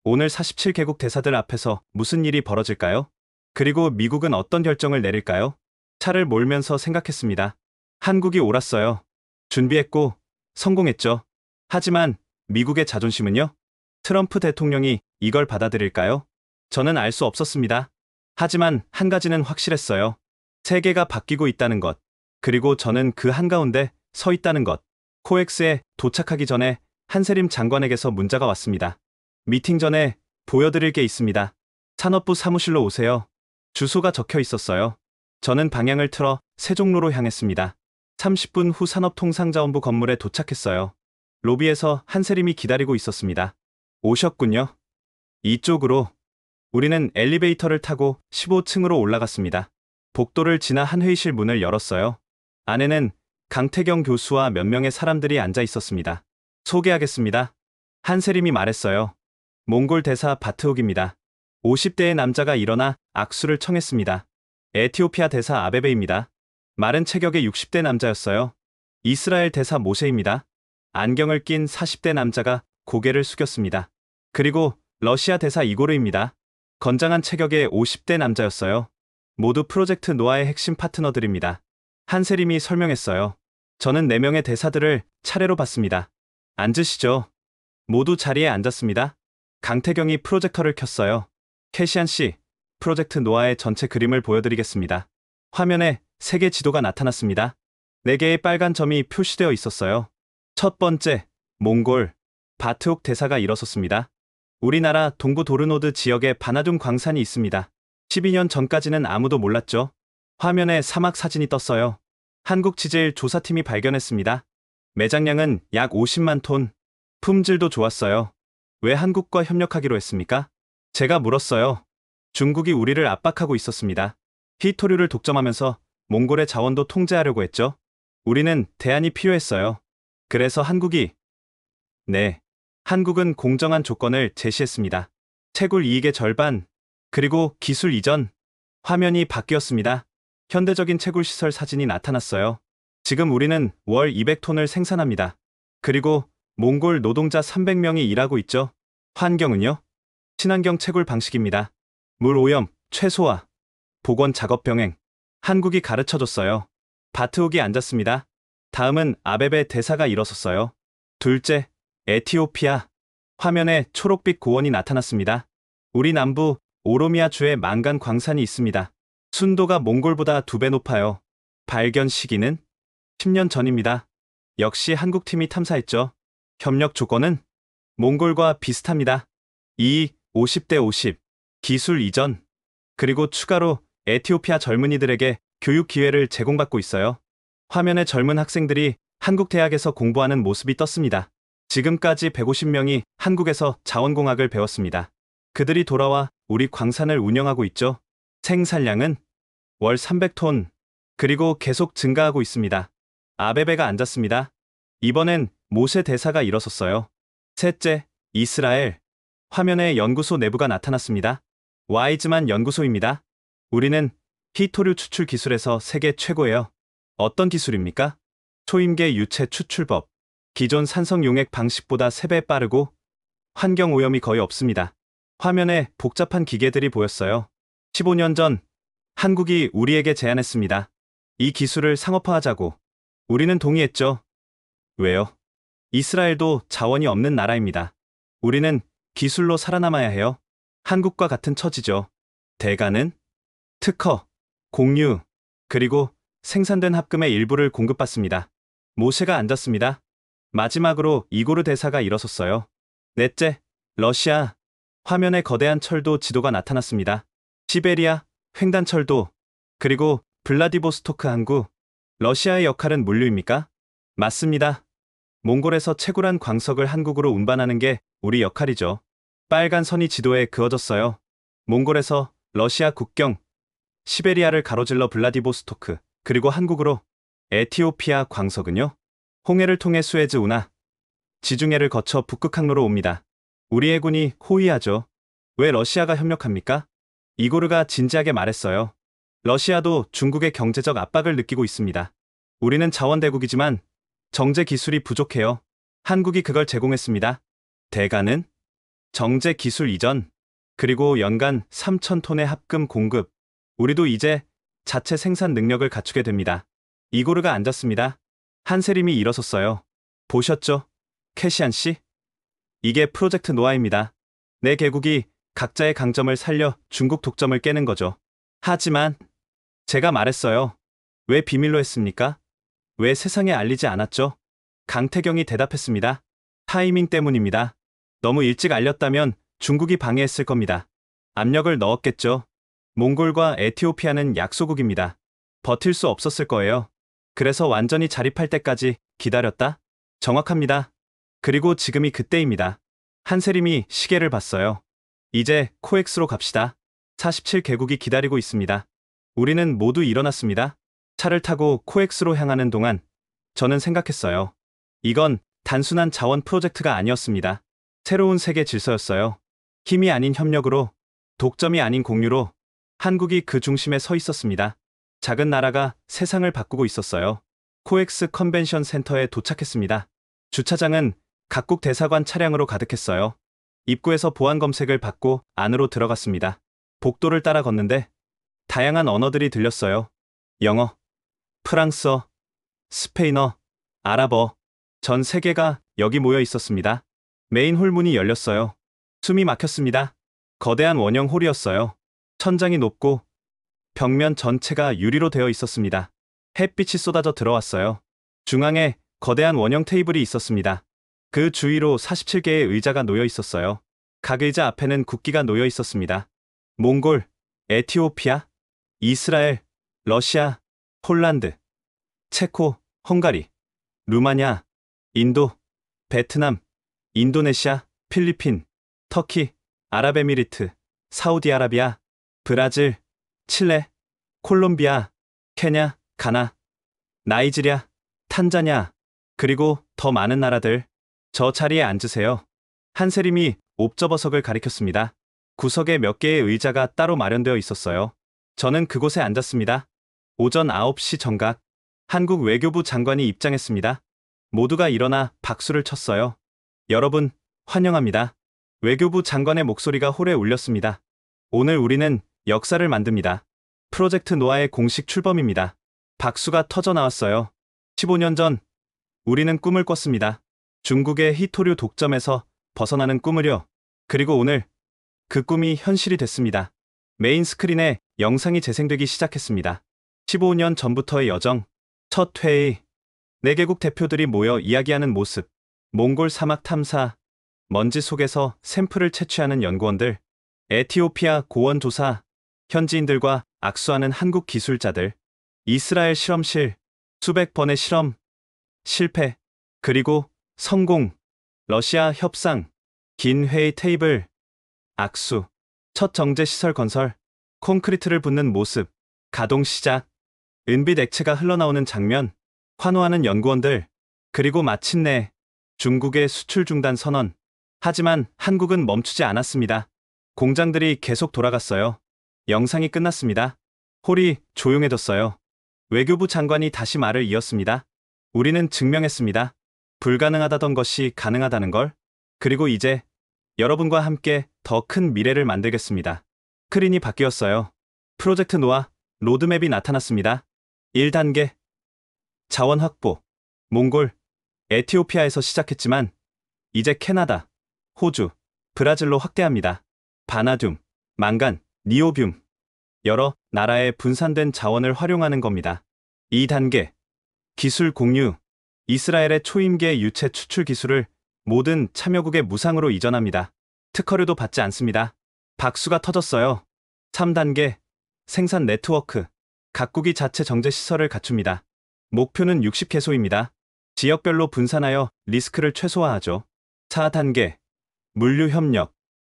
오늘 47개국 대사들 앞에서 무슨 일이 벌어질까요? 그리고 미국은 어떤 결정을 내릴까요? 차를 몰면서 생각했습니다. 한국이 옳았어요. 준비했고 성공했죠. 하지만 미국의 자존심은요? 트럼프 대통령이 이걸 받아들일까요? 저는 알 수 없었습니다. 하지만 한 가지는 확실했어요. 세계가 바뀌고 있다는 것. 그리고 저는 그 한가운데 서 있다는 것. 코엑스에 도착하기 전에 한세림 장관에게서 문자가 왔습니다. 미팅 전에 보여드릴 게 있습니다. 산업부 사무실로 오세요. 주소가 적혀 있었어요. 저는 방향을 틀어 세종로로 향했습니다. 30분 후 산업통상자원부 건물에 도착했어요. 로비에서 한세림이 기다리고 있었습니다. 오셨군요. 이쪽으로. 우리는 엘리베이터를 타고 15층으로 올라갔습니다. 복도를 지나 한 회의실 문을 열었어요. 안에는 강태경 교수와 몇 명의 사람들이 앉아 있었습니다. 소개하겠습니다. 한세림이 말했어요. 몽골 대사 바트옥입니다. 50대의 남자가 일어나 악수를 청했습니다. 에티오피아 대사 아베베입니다. 마른 체격의 60대 남자였어요. 이스라엘 대사 모세입니다. 안경을 낀 40대 남자가 고개를 숙였습니다. 그리고 러시아 대사 이고르입니다. 건장한 체격의 50대 남자였어요. 모두 프로젝트 노아의 핵심 파트너들입니다. 한세림이 설명했어요. 저는 4명의 대사들을 차례로 봤습니다. 앉으시죠. 모두 자리에 앉았습니다. 강태경이 프로젝터를 켰어요. 캐시안 씨, 프로젝트 노아의 전체 그림을 보여드리겠습니다. 화면에 세계 지도가 나타났습니다. 4개의 빨간 점이 표시되어 있었어요. 첫 번째, 몽골, 바트옥 대사가 일어섰습니다. 우리나라 동부 도르노드 지역에 바나둠 광산이 있습니다. 12년 전까지는 아무도 몰랐죠. 화면에 사막 사진이 떴어요. 한국 지질 조사팀이 발견했습니다. 매장량은 약 50만 톤. 품질도 좋았어요. 왜 한국과 협력하기로 했습니까? 제가 물었어요. 중국이 우리를 압박하고 있었습니다. 히토류를 독점하면서 몽골의 자원도 통제하려고 했죠. 우리는 대안이 필요했어요. 그래서 한국이 네. 한국은 공정한 조건을 제시했습니다. 채굴 이익의 절반, 그리고 기술 이전. 화면이 바뀌었습니다. 현대적인 채굴 시설 사진이 나타났어요. 지금 우리는 월 200톤을 생산합니다. 그리고 몽골 노동자 300명이 일하고 있죠. 환경은요? 친환경 채굴 방식입니다. 물 오염 최소화, 복원 작업 병행. 한국이 가르쳐줬어요. 바트옥이 앉았습니다. 다음은 아베베 대사가 일어섰어요. 둘째, 에티오피아. 화면에 초록빛 고원이 나타났습니다. 우리 남부 오로미아주에 망간 광산이 있습니다. 순도가 몽골보다 2배 높아요. 발견 시기는 10년 전입니다. 역시 한국팀이 탐사했죠. 협력 조건은 몽골과 비슷합니다. 이익 50대 50, 기술 이전, 그리고 추가로 에티오피아 젊은이들에게 교육 기회를 제공받고 있어요. 화면에 젊은 학생들이 한국 대학에서 공부하는 모습이 떴습니다. 지금까지 150명이 한국에서 자원공학을 배웠습니다. 그들이 돌아와 우리 광산을 운영하고 있죠. 생산량은 월 300톤, 그리고 계속 증가하고 있습니다. 아베베가 앉았습니다. 이번엔 모세 대사가 일어섰어요. 셋째, 이스라엘. 화면에 연구소 내부가 나타났습니다. 와이즈만 연구소입니다. 우리는 히토류 추출 기술에서 세계 최고예요. 어떤 기술입니까? 초임계 유체 추출법. 기존 산성 용액 방식보다 3배 빠르고 환경 오염이 거의 없습니다. 화면에 복잡한 기계들이 보였어요. 15년 전 한국이 우리에게 제안했습니다. 이 기술을 상업화하자고. 우리는 동의했죠. 왜요? 이스라엘도 자원이 없는 나라입니다. 우리는 기술로 살아남아야 해요. 한국과 같은 처지죠. 대가는 특허, 공유, 그리고 생산된 합금의 일부를 공급받습니다. 모세가 앉았습니다. 마지막으로 이고르 대사가 일어섰어요. 넷째, 러시아. 화면에 거대한 철도 지도가 나타났습니다. 시베리아, 횡단철도, 그리고 블라디보스토크 항구. 러시아의 역할은 물류입니까? 맞습니다. 몽골에서 채굴한 광석을 한국으로 운반하는 게 우리 역할이죠. 빨간 선이 지도에 그어졌어요. 몽골에서 러시아 국경, 시베리아를 가로질러 블라디보스토크, 그리고 한국으로. 에티오피아 광석은요? 홍해를 통해 수에즈 운하, 지중해를 거쳐 북극 항로로 옵니다. 우리 해군이 호위하죠. 왜 러시아가 협력합니까? 이고르가 진지하게 말했어요. 러시아도 중국의 경제적 압박을 느끼고 있습니다. 우리는 자원대국이지만 정제 기술이 부족해요. 한국이 그걸 제공했습니다. 대가는 정제 기술 이전, 그리고 연간 3,000톤의 합금 공급. 우리도 이제 자체 생산 능력을 갖추게 됩니다. 이고르가 앉았습니다. 한세림이 일어섰어요. 보셨죠? 캐시안 씨? 이게 프로젝트 노아입니다. 내 개국이 각자의 강점을 살려 중국 독점을 깨는 거죠. 하지만 제가 말했어요. 왜 비밀로 했습니까? 왜 세상에 알리지 않았죠? 강태경이 대답했습니다. 타이밍 때문입니다. 너무 일찍 알렸다면 중국이 방해했을 겁니다. 압력을 넣었겠죠. 몽골과 에티오피아는 약소국입니다. 버틸 수 없었을 거예요. 그래서 완전히 자립할 때까지 기다렸다? 정확합니다. 그리고 지금이 그때입니다. 한세림이 시계를 봤어요. 이제 코엑스로 갑시다. 47개국이 기다리고 있습니다. 우리는 모두 일어났습니다. 차를 타고 코엑스로 향하는 동안 저는 생각했어요. 이건 단순한 자원 프로젝트가 아니었습니다. 새로운 세계 질서였어요. 힘이 아닌 협력으로, 독점이 아닌 공유로 한국이 그 중심에 서 있었습니다. 작은 나라가 세상을 바꾸고 있었어요. 코엑스 컨벤션 센터에 도착했습니다. 주차장은 각국 대사관 차량으로 가득했어요. 입구에서 보안 검색을 받고 안으로 들어갔습니다. 복도를 따라 걷는데 다양한 언어들이 들렸어요. 영어, 프랑스어, 스페인어, 아랍어, 전 세계가 여기 모여 있었습니다. 메인 홀 문이 열렸어요. 숨이 막혔습니다. 거대한 원형 홀이었어요. 천장이 높고 벽면 전체가 유리로 되어 있었습니다. 햇빛이 쏟아져 들어왔어요. 중앙에 거대한 원형 테이블이 있었습니다. 그 주위로 47개의 의자가 놓여 있었어요. 각 의자 앞에는 국기가 놓여 있었습니다. 몽골, 에티오피아, 이스라엘, 러시아, 폴란드, 체코, 헝가리, 루마니아, 인도, 베트남, 인도네시아, 필리핀, 터키, 아랍에미리트, 사우디아라비아, 브라질, 칠레, 콜롬비아, 케냐, 가나, 나이지리아, 탄자니아, 그리고 더 많은 나라들. 저 자리에 앉으세요. 한세림이 옵저버석을 가리켰습니다. 구석에 몇 개의 의자가 따로 마련되어 있었어요. 저는 그곳에 앉았습니다. 오전 9시 정각, 한국 외교부 장관이 입장했습니다. 모두가 일어나 박수를 쳤어요. 여러분, 환영합니다. 외교부 장관의 목소리가 홀에 울렸습니다. 오늘 우리는 역사를 만듭니다. 프로젝트 노아의 공식 출범입니다. 박수가 터져 나왔어요. 15년 전, 우리는 꿈을 꿨습니다. 중국의 히토류 독점에서 벗어나는 꿈을요. 그리고 오늘 그 꿈이 현실이 됐습니다. 메인 스크린에 영상이 재생되기 시작했습니다. 15년 전부터의 여정, 첫 회의, 4개국 대표들이 모여 이야기하는 모습, 몽골 사막 탐사, 먼지 속에서 샘플을 채취하는 연구원들, 에티오피아 고원 조사, 현지인들과 악수하는 한국 기술자들, 이스라엘 실험실, 수백 번의 실험, 실패, 그리고 성공, 러시아 협상, 긴 회의 테이블, 악수, 첫 정제시설 건설, 콘크리트를 붓는 모습, 가동 시작, 은빛 액체가 흘러나오는 장면, 환호하는 연구원들, 그리고 마침내 중국의 수출 중단 선언. 하지만 한국은 멈추지 않았습니다. 공장들이 계속 돌아갔어요. 영상이 끝났습니다. 홀이 조용해졌어요. 외교부 장관이 다시 말을 이었습니다. 우리는 증명했습니다. 불가능하다던 것이 가능하다는 걸. 그리고 이제 여러분과 함께 더 큰 미래를 만들겠습니다. 스크린이 바뀌었어요. 프로젝트 노아 로드맵이 나타났습니다. 1단계 자원 확보. 몽골, 에티오피아에서 시작했지만 이제 캐나다, 호주, 브라질로 확대합니다. 바나듐, 망간, 니오듐. 여러 나라의 분산된 자원을 활용하는 겁니다. 2단계 기술 공유. 이스라엘의 초임계 유체 추출 기술을 모든 참여국의 무상으로 이전합니다. 특허료도 받지 않습니다. 박수가 터졌어요. 3단계 생산 네트워크. 각국이 자체 정제 시설을 갖춥니다. 목표는 60개소입니다. 지역별로 분산하여 리스크를 최소화하죠. 4단계. 물류 협력.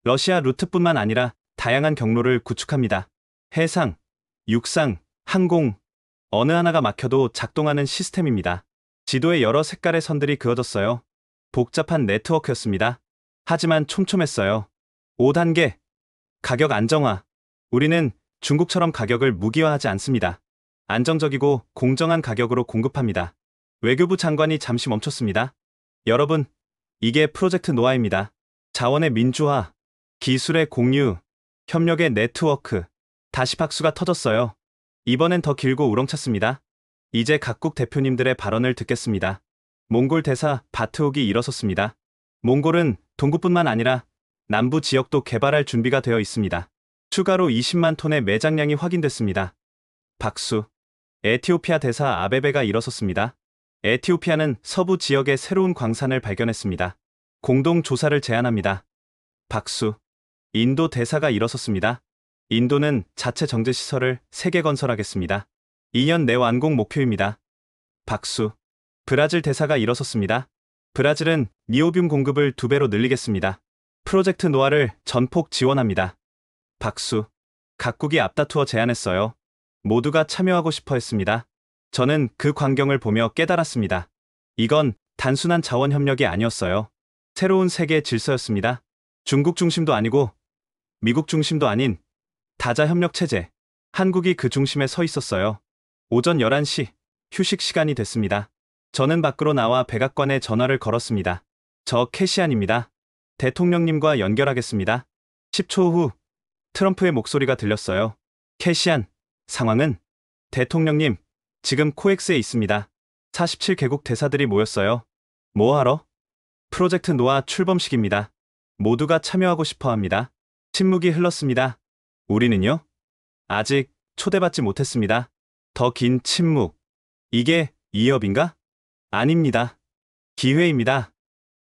러시아 루트뿐만 아니라 다양한 경로를 구축합니다. 해상, 육상, 항공, 어느 하나가 막혀도 작동하는 시스템입니다. 지도에 여러 색깔의 선들이 그어졌어요. 복잡한 네트워크였습니다. 하지만 촘촘했어요. 5단계. 가격 안정화. 우리는 중국처럼 가격을 무기화하지 않습니다. 안정적이고 공정한 가격으로 공급합니다. 외교부 장관이 잠시 멈췄습니다. 여러분, 이게 프로젝트 노아입니다. 자원의 민주화, 기술의 공유, 협력의 네트워크. 다시 박수가 터졌어요. 이번엔 더 길고 우렁찼습니다. 이제 각국 대표님들의 발언을 듣겠습니다. 몽골 대사 바트옥이 일어섰습니다. 몽골은 동구뿐만 아니라 남부 지역도 개발할 준비가 되어 있습니다. 추가로 20만 톤의 매장량이 확인됐습니다. 박수. 에티오피아 대사 아베베가 일어섰습니다. 에티오피아는 서부 지역의 새로운 광산을 발견했습니다. 공동 조사를 제안합니다. 박수. 인도 대사가 일어섰습니다. 인도는 자체 정제 시설을 3개 건설하겠습니다. 2년 내 완공 목표입니다. 박수. 브라질 대사가 일어섰습니다. 브라질은 니오뷴 공급을 2배로 늘리겠습니다. 프로젝트 노아를 전폭 지원합니다. 박수. 각국이 앞다투어 제안했어요. 모두가 참여하고 싶어 했습니다. 저는 그 광경을 보며 깨달았습니다. 이건 단순한 자원 협력이 아니었어요. 새로운 세계 질서였습니다. 중국 중심도 아니고 미국 중심도 아닌 다자 협력 체제. 한국이 그 중심에 서 있었어요. 오전 11시 휴식 시간이 됐습니다. 저는 밖으로 나와 백악관에 전화를 걸었습니다. 저 캐시안입니다. 대통령님과 연결하겠습니다. 10초 후 트럼프의 목소리가 들렸어요. 캐시안, 상황은? 대통령님, 지금 코엑스에 있습니다. 47개국 대사들이 모였어요. 뭐하러? 프로젝트 노아 출범식입니다. 모두가 참여하고 싶어 합니다. 침묵이 흘렀습니다. 우리는요? 아직 초대받지 못했습니다. 더 긴 침묵. 이게 위협인가? 아닙니다. 기회입니다.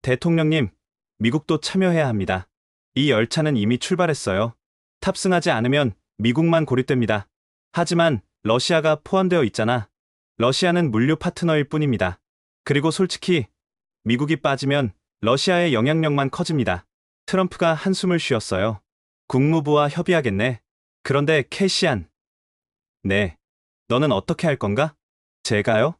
대통령님, 미국도 참여해야 합니다. 이 열차는 이미 출발했어요. 탑승하지 않으면 미국만 고립됩니다. 하지만 러시아가 포함되어 있잖아. 러시아는 물류 파트너일 뿐입니다. 그리고 솔직히 미국이 빠지면 러시아의 영향력만 커집니다. 트럼프가 한숨을 쉬었어요. 국무부와 협의하겠네. 그런데 캐시안. 네. 너는 어떻게 할 건가? 제가요?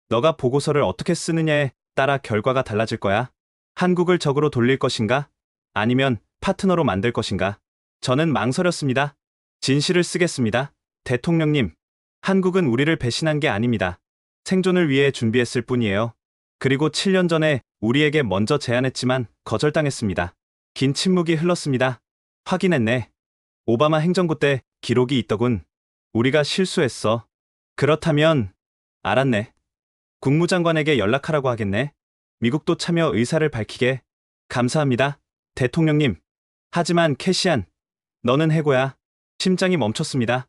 너가 보고서를 어떻게 쓰느냐에 따라 결과가 달라질 거야. 한국을 적으로 돌릴 것인가? 아니면 파트너로 만들 것인가? 저는 망설였습니다. 진실을 쓰겠습니다. 대통령님, 한국은 우리를 배신한 게 아닙니다. 생존을 위해 준비했을 뿐이에요. 그리고 7년 전에 우리에게 먼저 제안했지만 거절당했습니다. 긴 침묵이 흘렀습니다. 확인했네. 오바마 행정부 때 기록이 있더군. 우리가 실수했어. 그렇다면 알았네. 국무장관에게 연락하라고 하겠네. 미국도 참여 의사를 밝히게. 감사합니다. 대통령님. 하지만 캐시안, 너는 해고야. 심장이 멈췄습니다.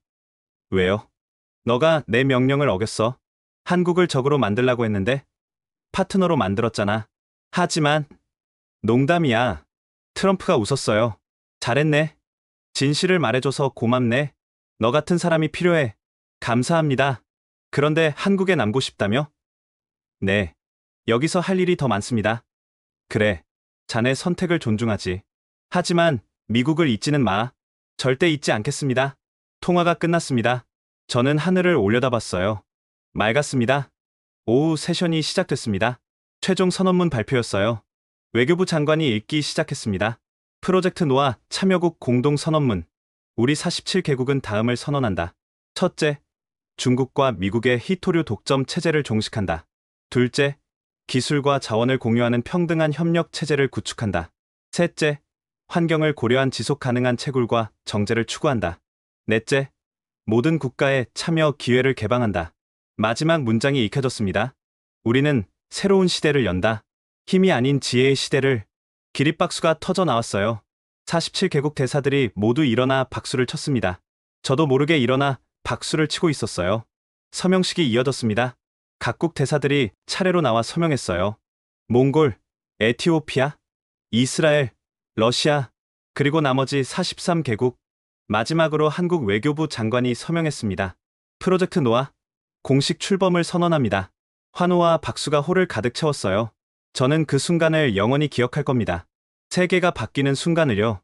왜요? 너가 내 명령을 어겼어. 한국을 적으로 만들라고 했는데 파트너로 만들었잖아. 하지만 농담이야. 트럼프가 웃었어요. 잘했네. 진실을 말해줘서 고맙네. 너 같은 사람이 필요해. 감사합니다. 그런데 한국에 남고 싶다며? 네. 여기서 할 일이 더 많습니다. 그래. 자네 선택을 존중하지. 하지만 미국을 잊지는 마. 절대 잊지 않겠습니다. 통화가 끝났습니다. 저는 하늘을 올려다봤어요. 맑았습니다. 오후 세션이 시작됐습니다. 최종 선언문 발표였어요. 외교부 장관이 읽기 시작했습니다. 프로젝트 노아 참여국 공동 선언문. 우리 47개국은 다음을 선언한다. 첫째, 중국과 미국의 히토류 독점 체제를 종식한다. 둘째, 기술과 자원을 공유하는 평등한 협력 체제를 구축한다. 셋째, 환경을 고려한 지속 가능한 채굴과 정제를 추구한다. 넷째, 모든 국가의 참여 기회를 개방한다. 마지막 문장이 익혀졌습니다. 우리는 새로운 시대를 연다. 힘이 아닌 지혜의 시대를. 기립박수가 터져 나왔어요. 47개국 대사들이 모두 일어나 박수를 쳤습니다. 저도 모르게 일어나 박수를 치고 있었어요. 서명식이 이어졌습니다. 각국 대사들이 차례로 나와 서명했어요. 몽골, 에티오피아, 이스라엘, 러시아, 그리고 나머지 43개국. 마지막으로 한국 외교부 장관이 서명했습니다. 프로젝트 노아 공식 출범을 선언합니다. 환호와 박수가 홀을 가득 채웠어요. 저는 그 순간을 영원히 기억할 겁니다. 세계가 바뀌는 순간을요.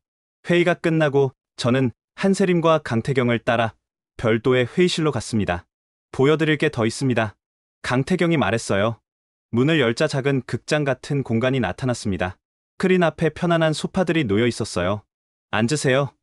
회의가 끝나고 저는 한세림과 강태경을 따라 별도의 회의실로 갔습니다. 보여드릴 게 더 있습니다. 강태경이 말했어요. 문을 열자 작은 극장 같은 공간이 나타났습니다. 스크린 앞에 편안한 소파들이 놓여 있었어요. 앉으세요.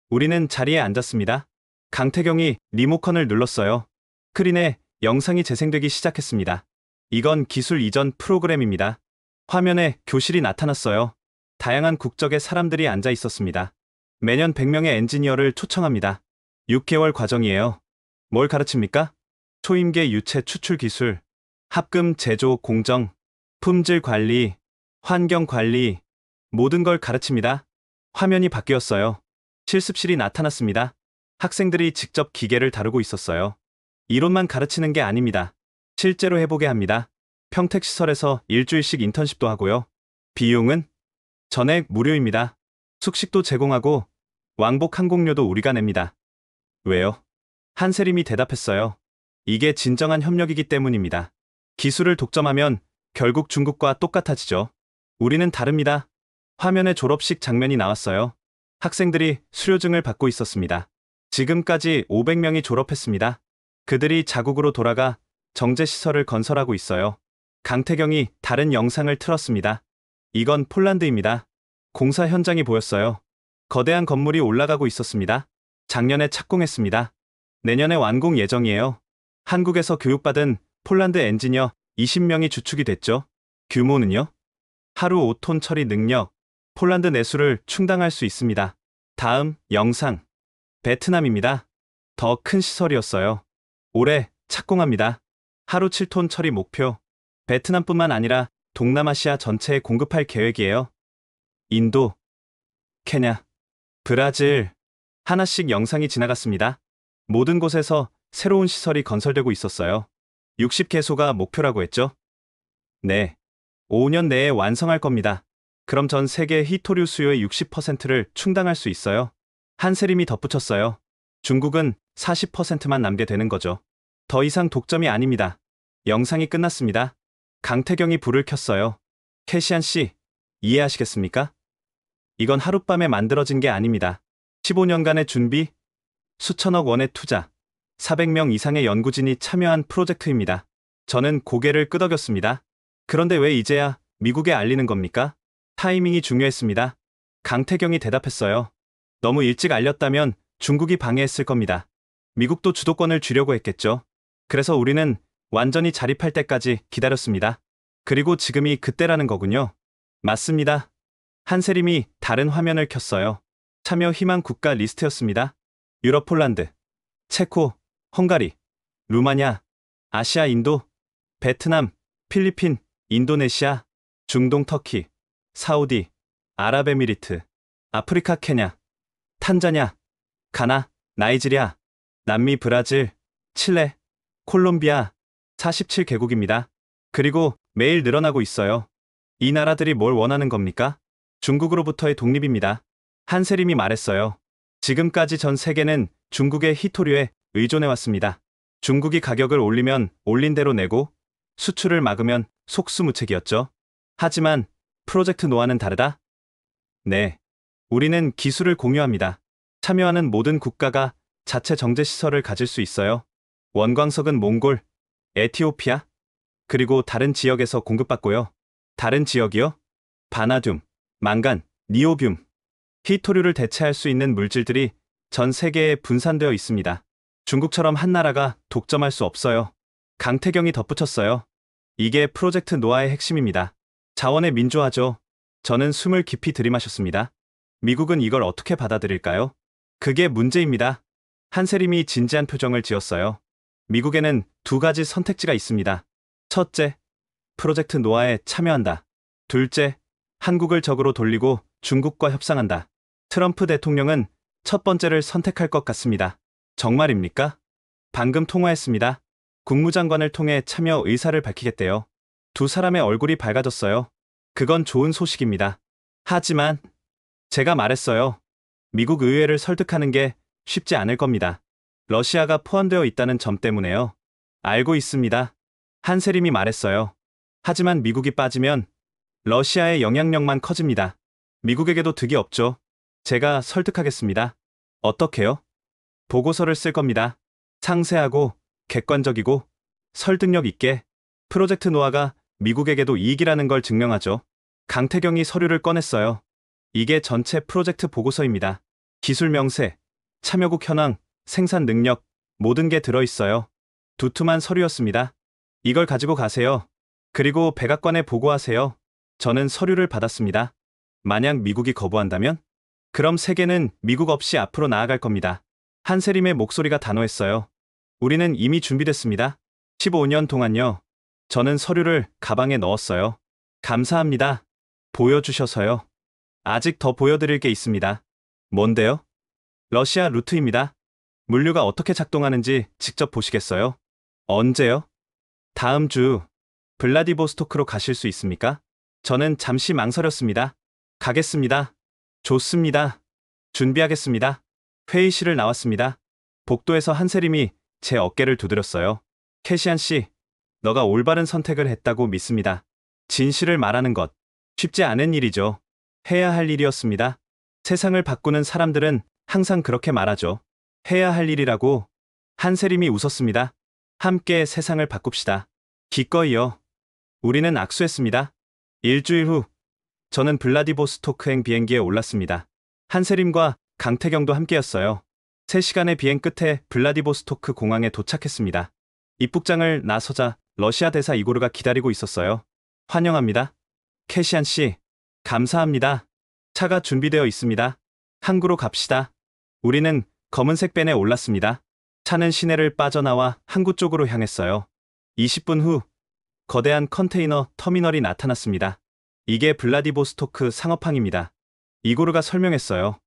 우리는 자리에 앉았습니다. 강태경이 리모컨을 눌렀어요. 스크린에 영상이 재생되기 시작했습니다. 이건 기술 이전 프로그램입니다. 화면에 교실이 나타났어요. 다양한 국적의 사람들이 앉아 있었습니다. 매년 100명의 엔지니어를 초청합니다. 6개월 과정이에요. 뭘 가르칩니까? 초임계 유체 추출 기술, 합금 제조 공정, 품질 관리, 환경 관리, 모든 걸 가르칩니다. 화면이 바뀌었어요. 실습실이 나타났습니다. 학생들이 직접 기계를 다루고 있었어요. 이론만 가르치는 게 아닙니다. 실제로 해보게 합니다. 평택시설에서 일주일씩 인턴십도 하고요. 비용은 전액 무료입니다. 숙식도 제공하고 왕복 항공료도 우리가 냅니다. 왜요? 한세림이 대답했어요. 이게 진정한 협력이기 때문입니다. 기술을 독점하면 결국 중국과 똑같아지죠. 우리는 다릅니다. 화면에 졸업식 장면이 나왔어요. 학생들이 수료증을 받고 있었습니다. 지금까지 500명이 졸업했습니다. 그들이 자국으로 돌아가 정제시설을 건설하고 있어요. 강태경이 다른 영상을 틀었습니다. 이건 폴란드입니다. 공사 현장이 보였어요. 거대한 건물이 올라가고 있었습니다. 작년에 착공했습니다. 내년에 완공 예정이에요. 한국에서 교육받은 폴란드 엔지니어 20명이 주축이 됐죠. 규모는요? 하루 5톤 처리 능력, 폴란드 내수를 충당할 수 있습니다. 다음 영상. 베트남입니다. 더 큰 시설이었어요. 올해 착공합니다. 하루 7톤 처리 목표. 베트남뿐만 아니라 동남아시아 전체에 공급할 계획이에요. 인도, 케냐, 브라질. 하나씩 영상이 지나갔습니다. 모든 곳에서 새로운 시설이 건설되고 있었어요. 60개소가 목표라고 했죠? 네. 5년 내에 완성할 겁니다. 그럼 전 세계 히토류 수요의 60%를 충당할 수 있어요. 한세림이 덧붙였어요. 중국은 40%만 남게 되는 거죠. 더 이상 독점이 아닙니다. 영상이 끝났습니다. 강태경이 불을 켰어요. 캐시안 씨, 이해하시겠습니까? 이건 하룻밤에 만들어진 게 아닙니다. 15년간의 준비, 수천억 원의 투자, 400명 이상의 연구진이 참여한 프로젝트입니다. 저는 고개를 끄덕였습니다. 그런데 왜 이제야 미국에 알리는 겁니까? 타이밍이 중요했습니다. 강태경이 대답했어요. 너무 일찍 알렸다면 중국이 방해했을 겁니다. 미국도 주도권을 쥐려고 했겠죠. 그래서 우리는 완전히 자립할 때까지 기다렸습니다. 그리고 지금이 그때라는 거군요. 맞습니다. 한세림이 다른 화면을 켰어요. 참여 희망 국가 리스트였습니다. 유럽 폴란드, 체코, 헝가리, 루마니아, 아시아 인도, 베트남, 필리핀, 인도네시아, 중동 터키, 사우디, 아랍에미리트, 아프리카 케냐, 탄자냐, 가나, 나이지리아, 남미 브라질, 칠레, 콜롬비아, 47개국입니다. 그리고 매일 늘어나고 있어요. 이 나라들이 뭘 원하는 겁니까? 중국으로부터의 독립입니다. 한세림이 말했어요. 지금까지 전 세계는 중국의 히토류에 의존해왔습니다. 중국이 가격을 올리면 올린 대로 내고 수출을 막으면 속수무책이었죠. 하지만 프로젝트 노아는 다르다? 네. 우리는 기술을 공유합니다. 참여하는 모든 국가가 자체 정제시설을 가질 수 있어요. 원광석은 몽골, 에티오피아, 그리고 다른 지역에서 공급받고요. 다른 지역이요? 바나듐, 망간, 니오듐. 히토류를 대체할 수 있는 물질들이 전 세계에 분산되어 있습니다. 중국처럼 한 나라가 독점할 수 없어요. 강태경이 덧붙였어요. 이게 프로젝트 노아의 핵심입니다. 자원의 민주화죠. 저는 숨을 깊이 들이마셨습니다. 미국은 이걸 어떻게 받아들일까요? 그게 문제입니다. 한세림이 진지한 표정을 지었어요. 미국에는 두 가지 선택지가 있습니다. 첫째, 프로젝트 노아에 참여한다. 둘째, 한국을 적으로 돌리고 중국과 협상한다. 트럼프 대통령은 첫 번째를 선택할 것 같습니다. 정말입니까? 방금 통화했습니다. 국무장관을 통해 참여 의사를 밝히겠대요. 두 사람의 얼굴이 밝아졌어요. 그건 좋은 소식입니다. 하지만 제가 말했어요. 미국 의회를 설득하는 게 쉽지 않을 겁니다. 러시아가 포함되어 있다는 점 때문에요. 알고 있습니다. 한세림이 말했어요. 하지만 미국이 빠지면 러시아의 영향력만 커집니다. 미국에게도 득이 없죠. 제가 설득하겠습니다. 어떻게요? 보고서를 쓸 겁니다. 상세하고 객관적이고 설득력 있게. 프로젝트 노아가 미국에게도 이익이라는 걸 증명하죠. 강태경이 서류를 꺼냈어요. 이게 전체 프로젝트 보고서입니다. 기술 명세, 참여국 현황, 생산 능력, 모든 게 들어있어요. 두툼한 서류였습니다. 이걸 가지고 가세요. 그리고 백악관에 보고하세요. 저는 서류를 받았습니다. 만약 미국이 거부한다면? 그럼 세계는 미국 없이 앞으로 나아갈 겁니다. 한세림의 목소리가 단호했어요. 우리는 이미 준비됐습니다. 15년 동안요. 저는 서류를 가방에 넣었어요. 감사합니다. 보여주셔서요. 아직 더 보여드릴 게 있습니다. 뭔데요? 러시아 루트입니다. 물류가 어떻게 작동하는지 직접 보시겠어요? 언제요? 다음 주 블라디보스토크로 가실 수 있습니까? 저는 잠시 망설였습니다. 가겠습니다. 좋습니다. 준비하겠습니다. 회의실을 나왔습니다. 복도에서 한세림이 제 어깨를 두드렸어요. 캐시안 씨, 너가 올바른 선택을 했다고 믿습니다. 진실을 말하는 것, 쉽지 않은 일이죠. 해야 할 일이었습니다. 세상을 바꾸는 사람들은 항상 그렇게 말하죠. 해야 할 일이라고. 한세림이 웃었습니다. 함께 세상을 바꿉시다. 기꺼이요. 우리는 악수했습니다. 일주일 후, 저는 블라디보스토크행 비행기에 올랐습니다. 한세림과 강태경도 함께였어요. 3시간의 비행 끝에 블라디보스토크 공항에 도착했습니다. 입국장을 나서자 러시아 대사 이고르가 기다리고 있었어요. 환영합니다. 캐시안 씨, 감사합니다. 차가 준비되어 있습니다. 항구로 갑시다. 우리는 검은색 밴에 올랐습니다. 차는 시내를 빠져나와 항구 쪽으로 향했어요. 20분 후, 거대한 컨테이너 터미널이 나타났습니다. 이게 블라디보스토크 상업항입니다. 이고르가 설명했어요.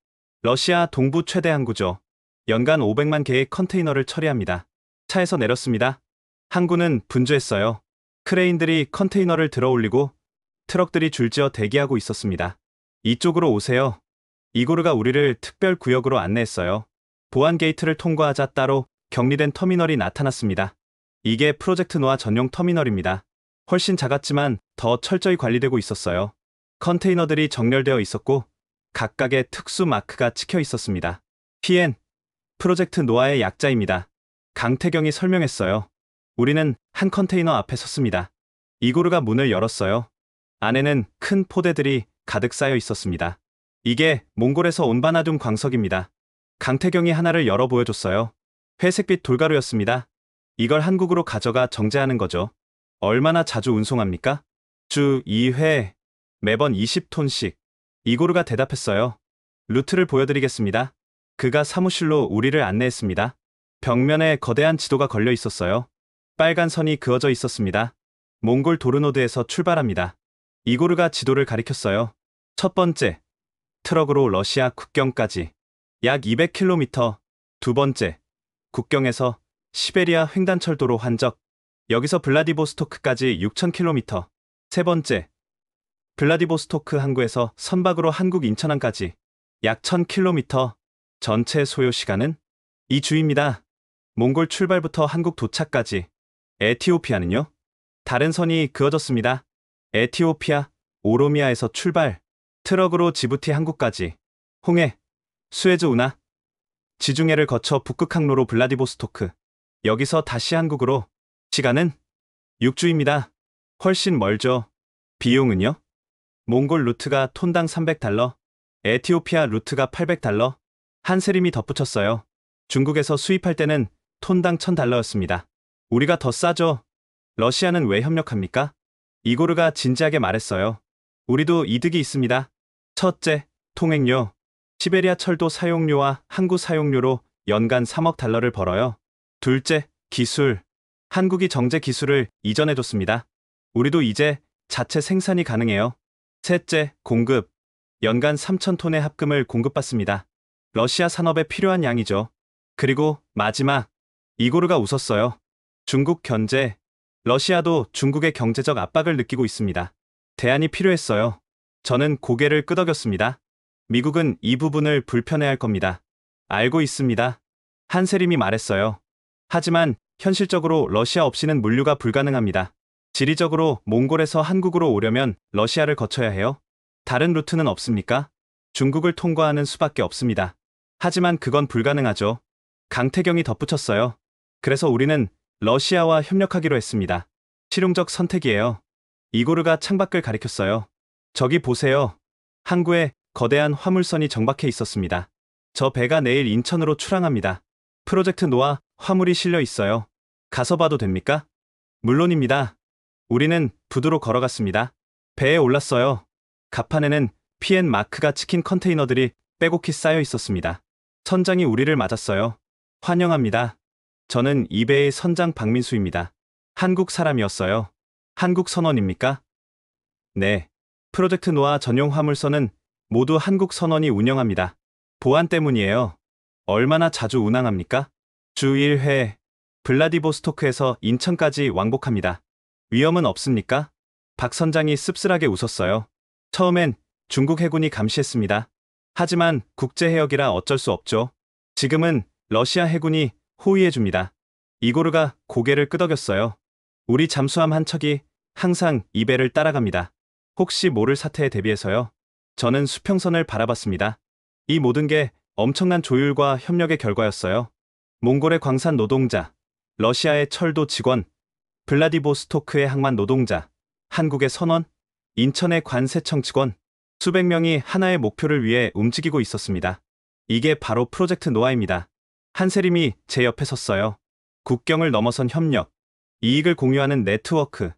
러시아 동부 최대 항구죠. 연간 500만 개의 컨테이너를 처리합니다. 차에서 내렸습니다. 항구는 분주했어요. 크레인들이 컨테이너를 들어 올리고 트럭들이 줄지어 대기하고 있었습니다. 이쪽으로 오세요. 이고르가 우리를 특별 구역으로 안내했어요. 보안 게이트를 통과하자 따로 격리된 터미널이 나타났습니다. 이게 프로젝트 노아 전용 터미널입니다. 훨씬 작았지만 더 철저히 관리되고 있었어요. 컨테이너들이 정렬되어 있었고 각각의 특수 마크가 찍혀 있었습니다. PN, 프로젝트 노아의 약자입니다. 강태경이 설명했어요. 우리는 한 컨테이너 앞에 섰습니다. 이고르가 문을 열었어요. 안에는 큰 포대들이 가득 쌓여 있었습니다. 이게 몽골에서 온 바나둠 광석입니다. 강태경이 하나를 열어 보여줬어요. 회색빛 돌가루였습니다. 이걸 한국으로 가져가 정제하는 거죠. 얼마나 자주 운송합니까? 주 2회, 매번 20톤씩. 이고르가 대답했어요. 루트를 보여드리겠습니다. 그가 사무실로 우리를 안내했습니다. 벽면에 거대한 지도가 걸려 있었어요. 빨간 선이 그어져 있었습니다. 몽골 도르노드에서 출발합니다. 이고르가 지도를 가리켰어요. 첫 번째, 트럭으로 러시아 국경까지 약 200km. 두 번째, 국경에서 시베리아 횡단철도로 환적. 여기서 블라디보스토크까지 6000km. 세 번째, 블라디보스토크 항구에서 선박으로 한국 인천항까지 약 1000km. 전체 소요 시간은 2주입니다. 몽골 출발부터 한국 도착까지. 에티오피아는요? 다른 선이 그어졌습니다. 에티오피아, 오로미아에서 출발. 트럭으로 지부티 항구까지. 홍해, 수에즈 운하, 지중해를 거쳐 북극 항로로 블라디보스토크. 여기서 다시 한국으로. 시간은 6주입니다. 훨씬 멀죠. 비용은요? 몽골 루트가 톤당 $300, 에티오피아 루트가 $800. 한세림이 덧붙였어요. 중국에서 수입할 때는 톤당 $1000였습니다. 우리가 더 싸죠. 러시아는 왜 협력합니까? 이고르가 진지하게 말했어요. 우리도 이득이 있습니다. 첫째, 통행료. 시베리아 철도 사용료와 항구 사용료로 연간 $3억 벌어요. 둘째, 기술. 한국이 정제 기술을 이전해줬습니다. 우리도 이제 자체 생산이 가능해요. 셋째, 공급. 연간 3,000톤의 합금을 공급받습니다. 러시아 산업에 필요한 양이죠. 그리고 마지막, 이고르가 웃었어요. 중국 견제. 러시아도 중국의 경제적 압박을 느끼고 있습니다. 대안이 필요했어요. 저는 고개를 끄덕였습니다. 미국은 이 부분을 불편해할 겁니다. 알고 있습니다. 한세림이 말했어요. 하지만 현실적으로 러시아 없이는 물류가 불가능합니다. 지리적으로 몽골에서 한국으로 오려면 러시아를 거쳐야 해요. 다른 루트는 없습니까? 중국을 통과하는 수밖에 없습니다. 하지만 그건 불가능하죠. 강태경이 덧붙였어요. 그래서 우리는 러시아와 협력하기로 했습니다. 실용적 선택이에요. 이고르가 창밖을 가리켰어요. 저기 보세요. 항구에 거대한 화물선이 정박해 있었습니다. 저 배가 내일 인천으로 출항합니다. 프로젝트 노아 화물이 실려 있어요. 가서 봐도 됩니까? 물론입니다. 우리는 부두로 걸어갔습니다. 배에 올랐어요. 갑판에는 PN 마크가 찍힌 컨테이너들이 빼곡히 쌓여 있었습니다. 선장이 우리를 맞았어요. 환영합니다. 저는 이 배의 선장 박민수입니다. 한국 사람이었어요. 한국 선원입니까? 네. 프로젝트 노아 전용 화물선은 모두 한국 선원이 운영합니다. 보안 때문이에요. 얼마나 자주 운항합니까? 주 1회 블라디보스토크에서 인천까지 왕복합니다. 위험은 없습니까? 박 선장이 씁쓸하게 웃었어요. 처음엔 중국 해군이 감시했습니다. 하지만 국제해역이라 어쩔 수 없죠. 지금은 러시아 해군이 호위해줍니다. 이고르가 고개를 끄덕였어요. 우리 잠수함 한 척이 항상 이 배를 따라갑니다. 혹시 모를 사태에 대비해서요. 저는 수평선을 바라봤습니다. 이 모든 게 엄청난 조율과 협력의 결과였어요. 몽골의 광산 노동자, 러시아의 철도 직원, 블라디보스토크의 항만 노동자, 한국의 선원, 인천의 관세청 직원, 수백 명이 하나의 목표를 위해 움직이고 있었습니다. 이게 바로 프로젝트 노아입니다. 한세림이 제 옆에 섰어요. 국경을 넘어선 협력, 이익을 공유하는 네트워크.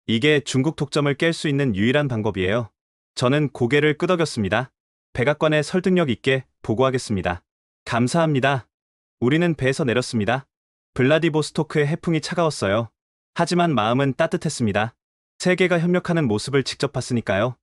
이게 중국 독점을 깰 수 있는 유일한 방법이에요. 저는 고개를 끄덕였습니다. 백악관에 설득력 있게 보고하겠습니다. 감사합니다. 우리는 배에서 내렸습니다. 블라디보스토크의 해풍이 차가웠어요. 하지만 마음은 따뜻했습니다. 세계가 협력하는 모습을 직접 봤으니까요.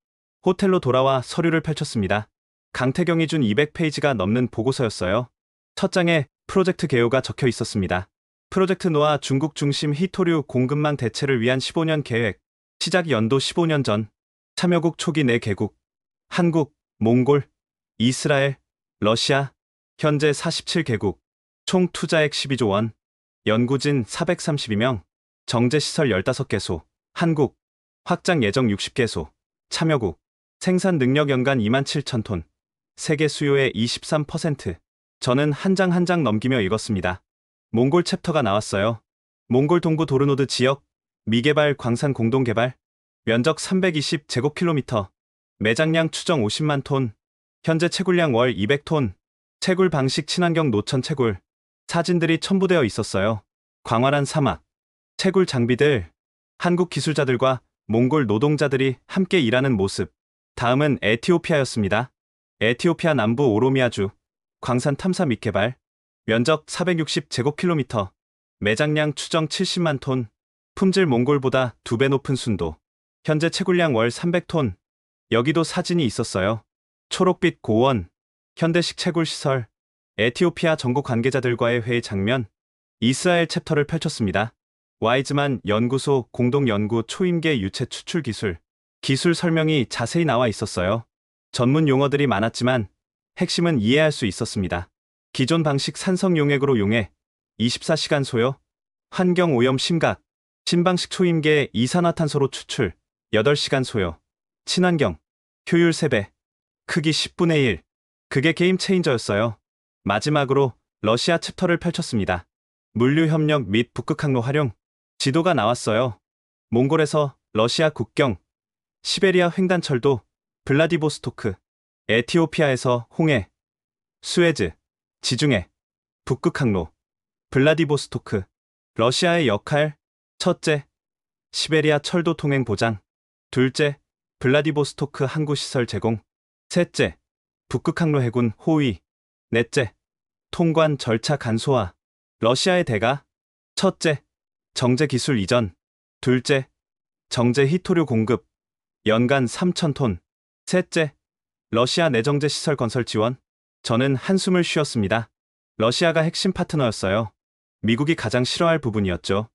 호텔로 돌아와 서류를 펼쳤습니다. 강태경이 준 200페이지가 넘는 보고서였어요. 첫 장에 프로젝트 개요가 적혀 있었습니다. 프로젝트 노아 중국 중심 히토류 공급망 대체를 위한 15년 계획, 시작 연도 15년 전, 참여국 초기 4개국, 한국, 몽골, 이스라엘, 러시아, 현재 47개국, 총 투자액 12조 원, 연구진 432명, 정제시설 15개소, 한국, 확장 예정 60개소, 참여국, 생산 능력 연간 27,000톤, 세계 수요의 23%. 저는 한 장 한 장 넘기며 읽었습니다. 몽골 챕터가 나왔어요. 몽골 동부 도르노드 지역, 미개발 광산 공동개발, 면적 320제곱킬로미터, 매장량 추정 50만 톤, 현재 채굴량 월 200톤, 채굴 방식 친환경 노천 채굴, 사진들이 첨부되어 있었어요. 광활한 사막, 채굴 장비들, 한국 기술자들과 몽골 노동자들이 함께 일하는 모습. 다음은 에티오피아였습니다. 에티오피아 남부 오로미아주, 광산 탐사 및 개발, 면적 460제곱킬로미터, 매장량 추정 70만 톤, 품질 몽골보다 2배 높은 순도, 현재 채굴량 월 300톤. 여기도 사진이 있었어요. 초록빛 고원, 현대식 채굴 시설, 에티오피아 정부 관계자들과의 회의 장면, 이스라엘 챕터를 펼쳤습니다. 와이즈만 연구소 공동연구 초임계 유체 추출 기술, 기술 설명이 자세히 나와 있었어요. 전문 용어들이 많았지만 핵심은 이해할 수 있었습니다. 기존 방식 산성 용액으로 용해 24시간 소요, 환경 오염 심각, 신방식 초임계 이산화탄소로 추출 8시간 소요, 친환경, 효율 3배, 크기 10분의 1. 그게 게임 체인저였어요. 마지막으로 러시아 챕터를 펼쳤습니다. 물류 협력 및 북극 항로 활용. 지도가 나왔어요. 몽골에서 러시아 국경, 시베리아 횡단철도, 블라디보스토크, 에티오피아에서 홍해, 수에즈, 지중해, 북극 항로, 블라디보스토크. 러시아의 역할, 첫째, 시베리아 철도 통행 보장, 둘째, 블라디보스토크 항구 시설 제공, 셋째, 북극 항로 해군 호위, 넷째, 통관 절차 간소화. 러시아의 대가, 첫째, 정제 기술 이전, 둘째, 정제 히토류 공급, 연간 3,000톤, 셋째, 러시아 내정제 시설 건설 지원. 저는 한숨을 쉬었습니다. 러시아가 핵심 파트너였어요. 미국이 가장 싫어할 부분이었죠.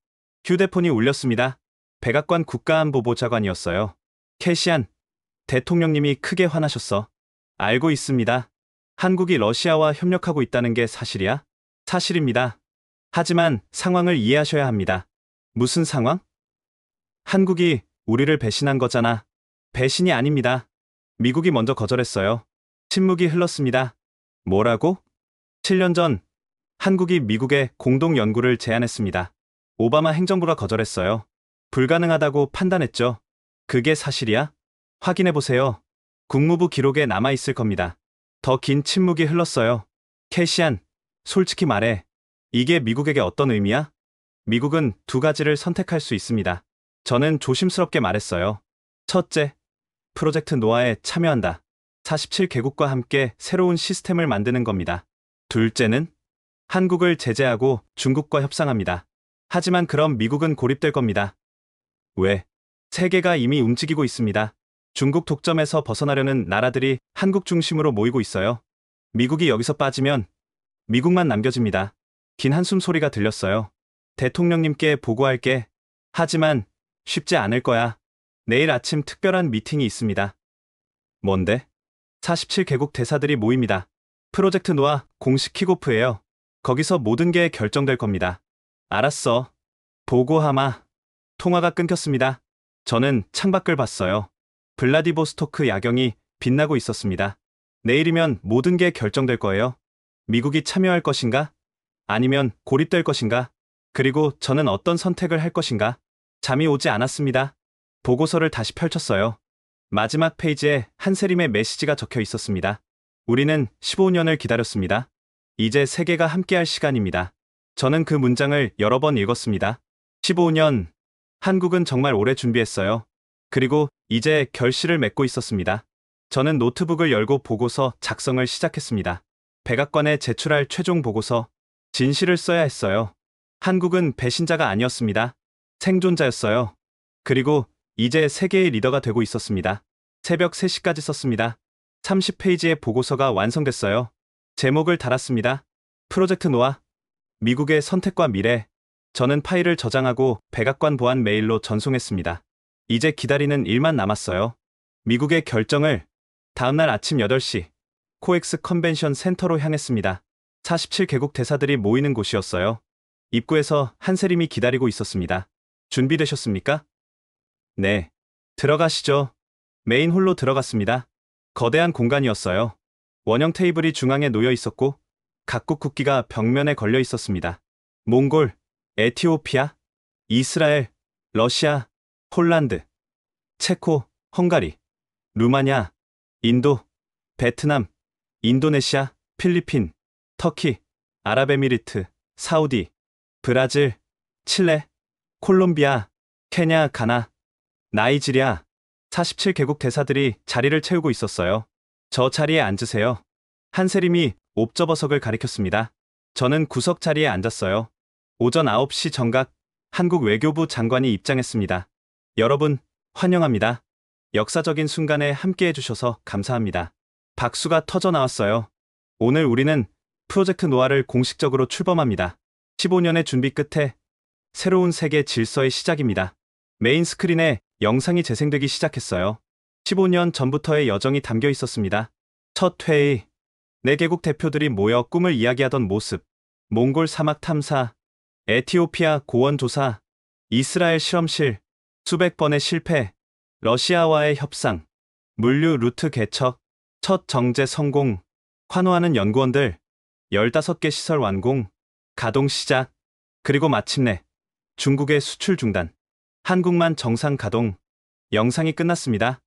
휴대폰이 울렸습니다. 백악관 국가안보보좌관이었어요. 캐시안, 대통령님이 크게 화나셨어. 알고 있습니다. 한국이 러시아와 협력하고 있다는 게 사실이야? 사실입니다. 하지만 상황을 이해하셔야 합니다. 무슨 상황? 한국이 우리를 배신한 거잖아. 배신이 아닙니다. 미국이 먼저 거절했어요. 침묵이 흘렀습니다. 뭐라고? 7년 전 한국이 미국에 공동 연구를 제안했습니다. 오바마 행정부가 거절했어요. 불가능하다고 판단했죠. 그게 사실이야? 확인해보세요. 국무부 기록에 남아있을 겁니다. 더 긴 침묵이 흘렀어요. 캐시안, 솔직히 말해. 이게 미국에게 어떤 의미야? 미국은 두 가지를 선택할 수 있습니다. 저는 조심스럽게 말했어요. 첫째, 프로젝트 노아에 참여한다. 47개국과 함께 새로운 시스템을 만드는 겁니다. 둘째는 한국을 제재하고 중국과 협상합니다. 하지만 그럼 미국은 고립될 겁니다. 왜? 세계가 이미 움직이고 있습니다. 중국 독점에서 벗어나려는 나라들이 한국 중심으로 모이고 있어요. 미국이 여기서 빠지면 미국만 남겨집니다. 긴 한숨 소리가 들렸어요. 대통령님께 보고할게. 하지만 쉽지 않을 거야. 내일 아침 특별한 미팅이 있습니다. 뭔데? 47개국 대사들이 모입니다. 프로젝트 노아 공식 킥오프예요. 거기서 모든 게 결정될 겁니다. 알았어. 보고하마. 통화가 끊겼습니다. 저는 창밖을 봤어요. 블라디보스토크 야경이 빛나고 있었습니다. 내일이면 모든 게 결정될 거예요. 미국이 참여할 것인가? 아니면 고립될 것인가? 그리고 저는 어떤 선택을 할 것인가? 잠이 오지 않았습니다. 보고서를 다시 펼쳤어요. 마지막 페이지에 한세림의 메시지가 적혀 있었습니다. 우리는 15년을 기다렸습니다. 이제 세계가 함께할 시간입니다. 저는 그 문장을 여러 번 읽었습니다. 15년. 한국은 정말 오래 준비했어요. 그리고 이제 결실을 맺고 있었습니다. 저는 노트북을 열고 보고서 작성을 시작했습니다. 백악관에 제출할 최종 보고서. 진실을 써야 했어요. 한국은 배신자가 아니었습니다. 생존자였어요. 그리고 이제 세계의 리더가 되고 있었습니다. 새벽 3시까지 썼습니다. 30페이지의 보고서가 완성됐어요. 제목을 달았습니다. 프로젝트 노아. 미국의 선택과 미래. 저는 파일을 저장하고 백악관 보안 메일로 전송했습니다. 이제 기다리는 일만 남았어요. 미국의 결정을. 다음날 아침 8시 코엑스 컨벤션 센터로 향했습니다. 47개국 대사들이 모이는 곳이었어요. 입구에서 한세림이 기다리고 있었습니다. 준비되셨습니까? 네. 들어가시죠. 메인 홀로 들어갔습니다. 거대한 공간이었어요. 원형 테이블이 중앙에 놓여 있었고 각국 국기가 벽면에 걸려 있었습니다. 몽골, 에티오피아, 이스라엘, 러시아, 폴란드, 체코, 헝가리, 루마니아, 인도, 베트남, 인도네시아, 필리핀, 터키, 아랍에미리트, 사우디, 브라질, 칠레, 콜롬비아, 케냐, 가나, 나이지리아. 47개국 대사들이 자리를 채우고 있었어요. 저 자리에 앉으세요. 한세림이 옵저버석을 가리켰습니다. 저는 구석 자리에 앉았어요. 오전 9시 정각 한국 외교부 장관이 입장했습니다. 여러분, 환영합니다. 역사적인 순간에 함께해 주셔서 감사합니다. 박수가 터져 나왔어요. 오늘 우리는 프로젝트 노아를 공식적으로 출범합니다. 15년의 준비 끝에 새로운 세계 질서의 시작입니다. 메인 스크린에 영상이 재생되기 시작했어요. 15년 전부터의 여정이 담겨 있었습니다. 첫 회의. 4개국 대표들이 모여 꿈을 이야기하던 모습. 몽골 사막 탐사, 에티오피아 고원 조사, 이스라엘 실험실, 수백 번의 실패, 러시아와의 협상, 물류 루트 개척, 첫 정제 성공, 환호하는 연구원들, 15개 시설 완공, 가동 시작, 그리고 마침내 중국의 수출 중단, 한국만 정상 가동. 영상이 끝났습니다.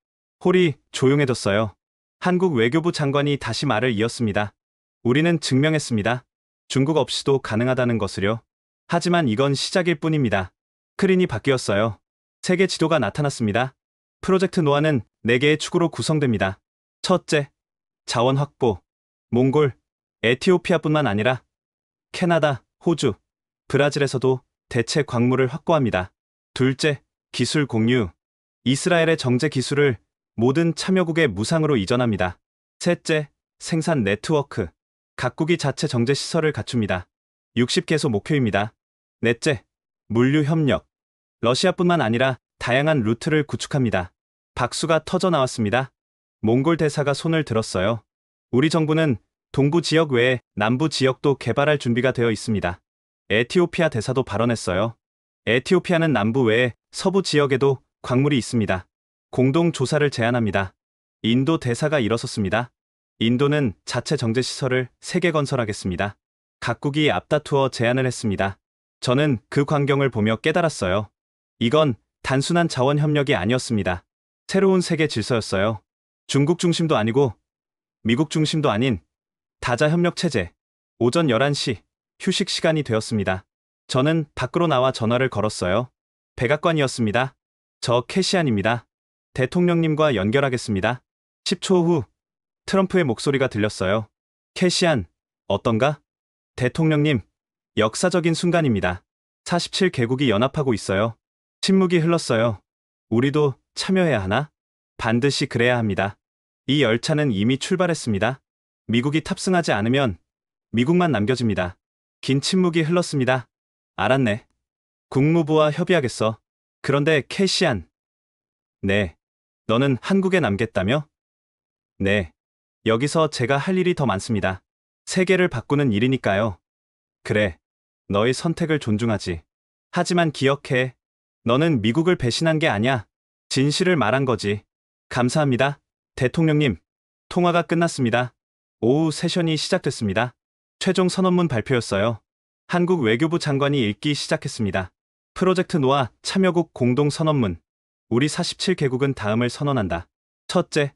홀이 조용해졌어요. 한국 외교부 장관이 다시 말을 이었습니다. 우리는 증명했습니다. 중국 없이도 가능하다는 것을요. 하지만 이건 시작일 뿐입니다. 스크린이 바뀌었어요. 세계 지도가 나타났습니다. 프로젝트 노아는 4개의 축으로 구성됩니다. 첫째, 자원 확보. 몽골, 에티오피아뿐만 아니라 캐나다, 호주, 브라질에서도 대체 광물을 확보합니다. 둘째, 기술 공유. 이스라엘의 정제 기술을 모든 참여국의 무상으로 이전합니다. 셋째, 생산 네트워크. 각국이 자체 정제 시설을 갖춥니다. 60개소 목표입니다. 넷째, 물류 협력. 러시아뿐만 아니라 다양한 루트를 구축합니다. 박수가 터져 나왔습니다. 몽골 대사가 손을 들었어요. 우리 정부는 동부 지역 외에 남부 지역도 개발할 준비가 되어 있습니다. 에티오피아 대사도 발언했어요. 에티오피아는 남부 외에 서부 지역에도 광물이 있습니다. 공동 조사를 제안합니다. 인도 대사가 일어섰습니다. 인도는 자체 정제시설을 3개 건설하겠습니다. 각국이 앞다투어 제안을 했습니다. 저는 그 광경을 보며 깨달았어요. 이건 단순한 자원 협력이 아니었습니다. 새로운 세계 질서였어요. 중국 중심도 아니고 미국 중심도 아닌 다자 협력 체제. 오전 11시 휴식 시간이 되었습니다. 저는 밖으로 나와 전화를 걸었어요. 백악관이었습니다. 저 캐시안입니다. 대통령님과 연결하겠습니다. 10초 후 트럼프의 목소리가 들렸어요. 캐시안, 어떤가? 대통령님, 역사적인 순간입니다. 47개국이 연합하고 있어요. 침묵이 흘렀어요. 우리도 참여해야 하나? 반드시 그래야 합니다. 이 열차는 이미 출발했습니다. 미국이 탑승하지 않으면 미국만 남겨집니다. 긴 침묵이 흘렀습니다. 알았네. 국무부와 협의하겠어. 그런데 캐시안. 네. 너는 한국에 남겠다며? 네. 여기서 제가 할 일이 더 많습니다. 세계를 바꾸는 일이니까요. 그래. 너의 선택을 존중하지. 하지만 기억해. 너는 미국을 배신한 게 아니야. 진실을 말한 거지. 감사합니다. 대통령님. 통화가 끝났습니다. 오후 세션이 시작됐습니다. 최종 선언문 발표였어요. 한국 외교부 장관이 읽기 시작했습니다. 프로젝트 노아 참여국 공동 선언문. 우리 47개국은 다음을 선언한다. 첫째,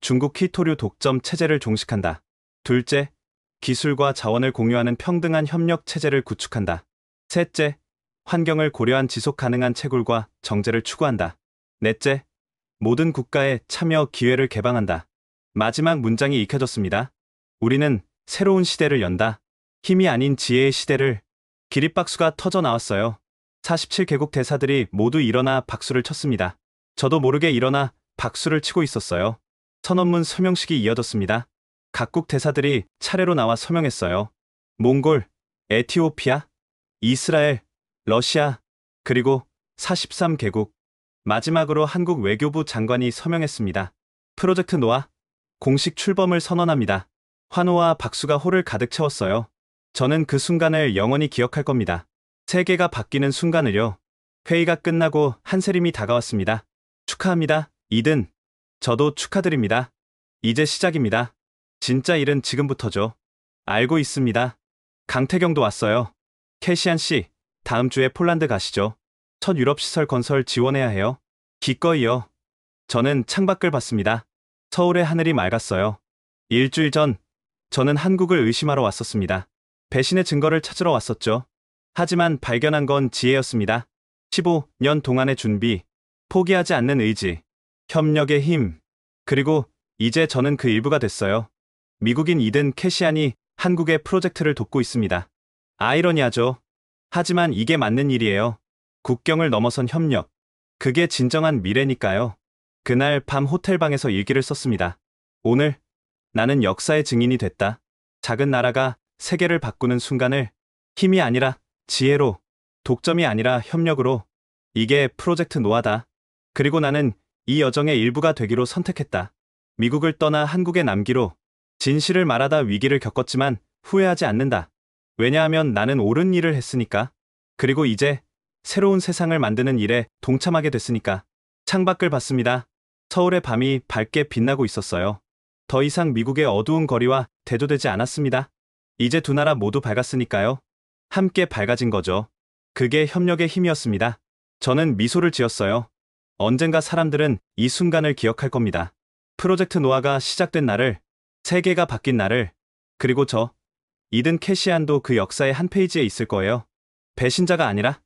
중국 히토류 독점 체제를 종식한다. 둘째, 기술과 자원을 공유하는 평등한 협력 체제를 구축한다. 셋째, 환경을 고려한 지속 가능한 채굴과 정제를 추구한다. 넷째, 모든 국가의 참여 기회를 개방한다. 마지막 문장이 익혀졌습니다. 우리는 새로운 시대를 연다. 힘이 아닌 지혜의 시대를. 기립박수가 터져 나왔어요. 47개국 대사들이 모두 일어나 박수를 쳤습니다. 저도 모르게 일어나 박수를 치고 있었어요. 선언문 서명식이 이어졌습니다. 각국 대사들이 차례로 나와 서명했어요. 몽골, 에티오피아, 이스라엘, 러시아, 그리고 43개국. 마지막으로 한국 외교부 장관이 서명했습니다. 프로젝트 노아, 공식 출범을 선언합니다. 환호와 박수가 홀을 가득 채웠어요. 저는 그 순간을 영원히 기억할 겁니다. 세계가 바뀌는 순간을요. 회의가 끝나고 한세림이 다가왔습니다. 축하합니다, 이든. 저도 축하드립니다. 이제 시작입니다. 진짜 일은 지금부터죠. 알고 있습니다. 강태경도 왔어요. 캐시안 씨, 다음 주에 폴란드 가시죠. 첫 유럽 시설 건설 지원해야 해요. 기꺼이요. 저는 창밖을 봤습니다. 서울의 하늘이 맑았어요. 일주일 전, 저는 한국을 의심하러 왔었습니다. 배신의 증거를 찾으러 왔었죠. 하지만 발견한 건 지혜였습니다. 15년 동안의 준비, 포기하지 않는 의지, 협력의 힘, 그리고 이제 저는 그 일부가 됐어요. 미국인 이든 캐시안이 한국의 프로젝트를 돕고 있습니다. 아이러니하죠. 하지만 이게 맞는 일이에요. 국경을 넘어선 협력. 그게 진정한 미래니까요. 그날 밤 호텔방에서 일기를 썼습니다. 오늘 나는 역사의 증인이 됐다. 작은 나라가 세계를 바꾸는 순간을 힘이 아니라 지혜로, 독점이 아니라 협력으로. 이게 프로젝트 노아다. 그리고 나는 이 여정의 일부가 되기로 선택했다. 미국을 떠나 한국에 남기로. 진실을 말하다 위기를 겪었지만 후회하지 않는다. 왜냐하면 나는 옳은 일을 했으니까. 그리고 이제 새로운 세상을 만드는 일에 동참하게 됐으니까. 창밖을 봤습니다. 서울의 밤이 밝게 빛나고 있었어요. 더 이상 미국의 어두운 거리와 대조되지 않았습니다. 이제 두 나라 모두 밝았으니까요. 함께 밝아진 거죠. 그게 협력의 힘이었습니다. 저는 미소를 지었어요. 언젠가 사람들은 이 순간을 기억할 겁니다. 프로젝트 노아가 시작된 날을, 세계가 바뀐 날을, 그리고 저, 이든 캐시안도 그 역사의 한 페이지에 있을 거예요. 배신자가 아니라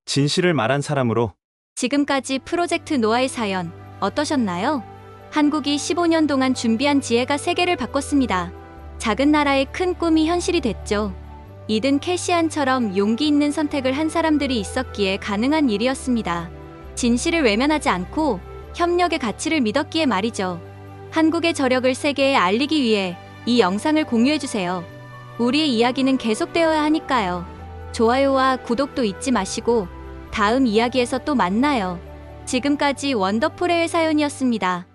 진실을 말한 사람으로. 지금까지 프로젝트 노아의 사연 어떠셨나요? 한국이 15년 동안 준비한 지혜가 세계를 바꿨습니다. 작은 나라의 큰 꿈이 현실이 됐죠. 이든 캐시안처럼 용기 있는 선택을 한 사람들이 있었기에 가능한 일이었습니다. 진실을 외면하지 않고 협력의 가치를 믿었기에 말이죠. 한국의 저력을 세계에 알리기 위해 이 영상을 공유해주세요. 우리의 이야기는 계속되어야 하니까요. 좋아요와 구독도 잊지 마시고 다음 이야기에서 또 만나요. 지금까지 원더풀의 사연이었습니다.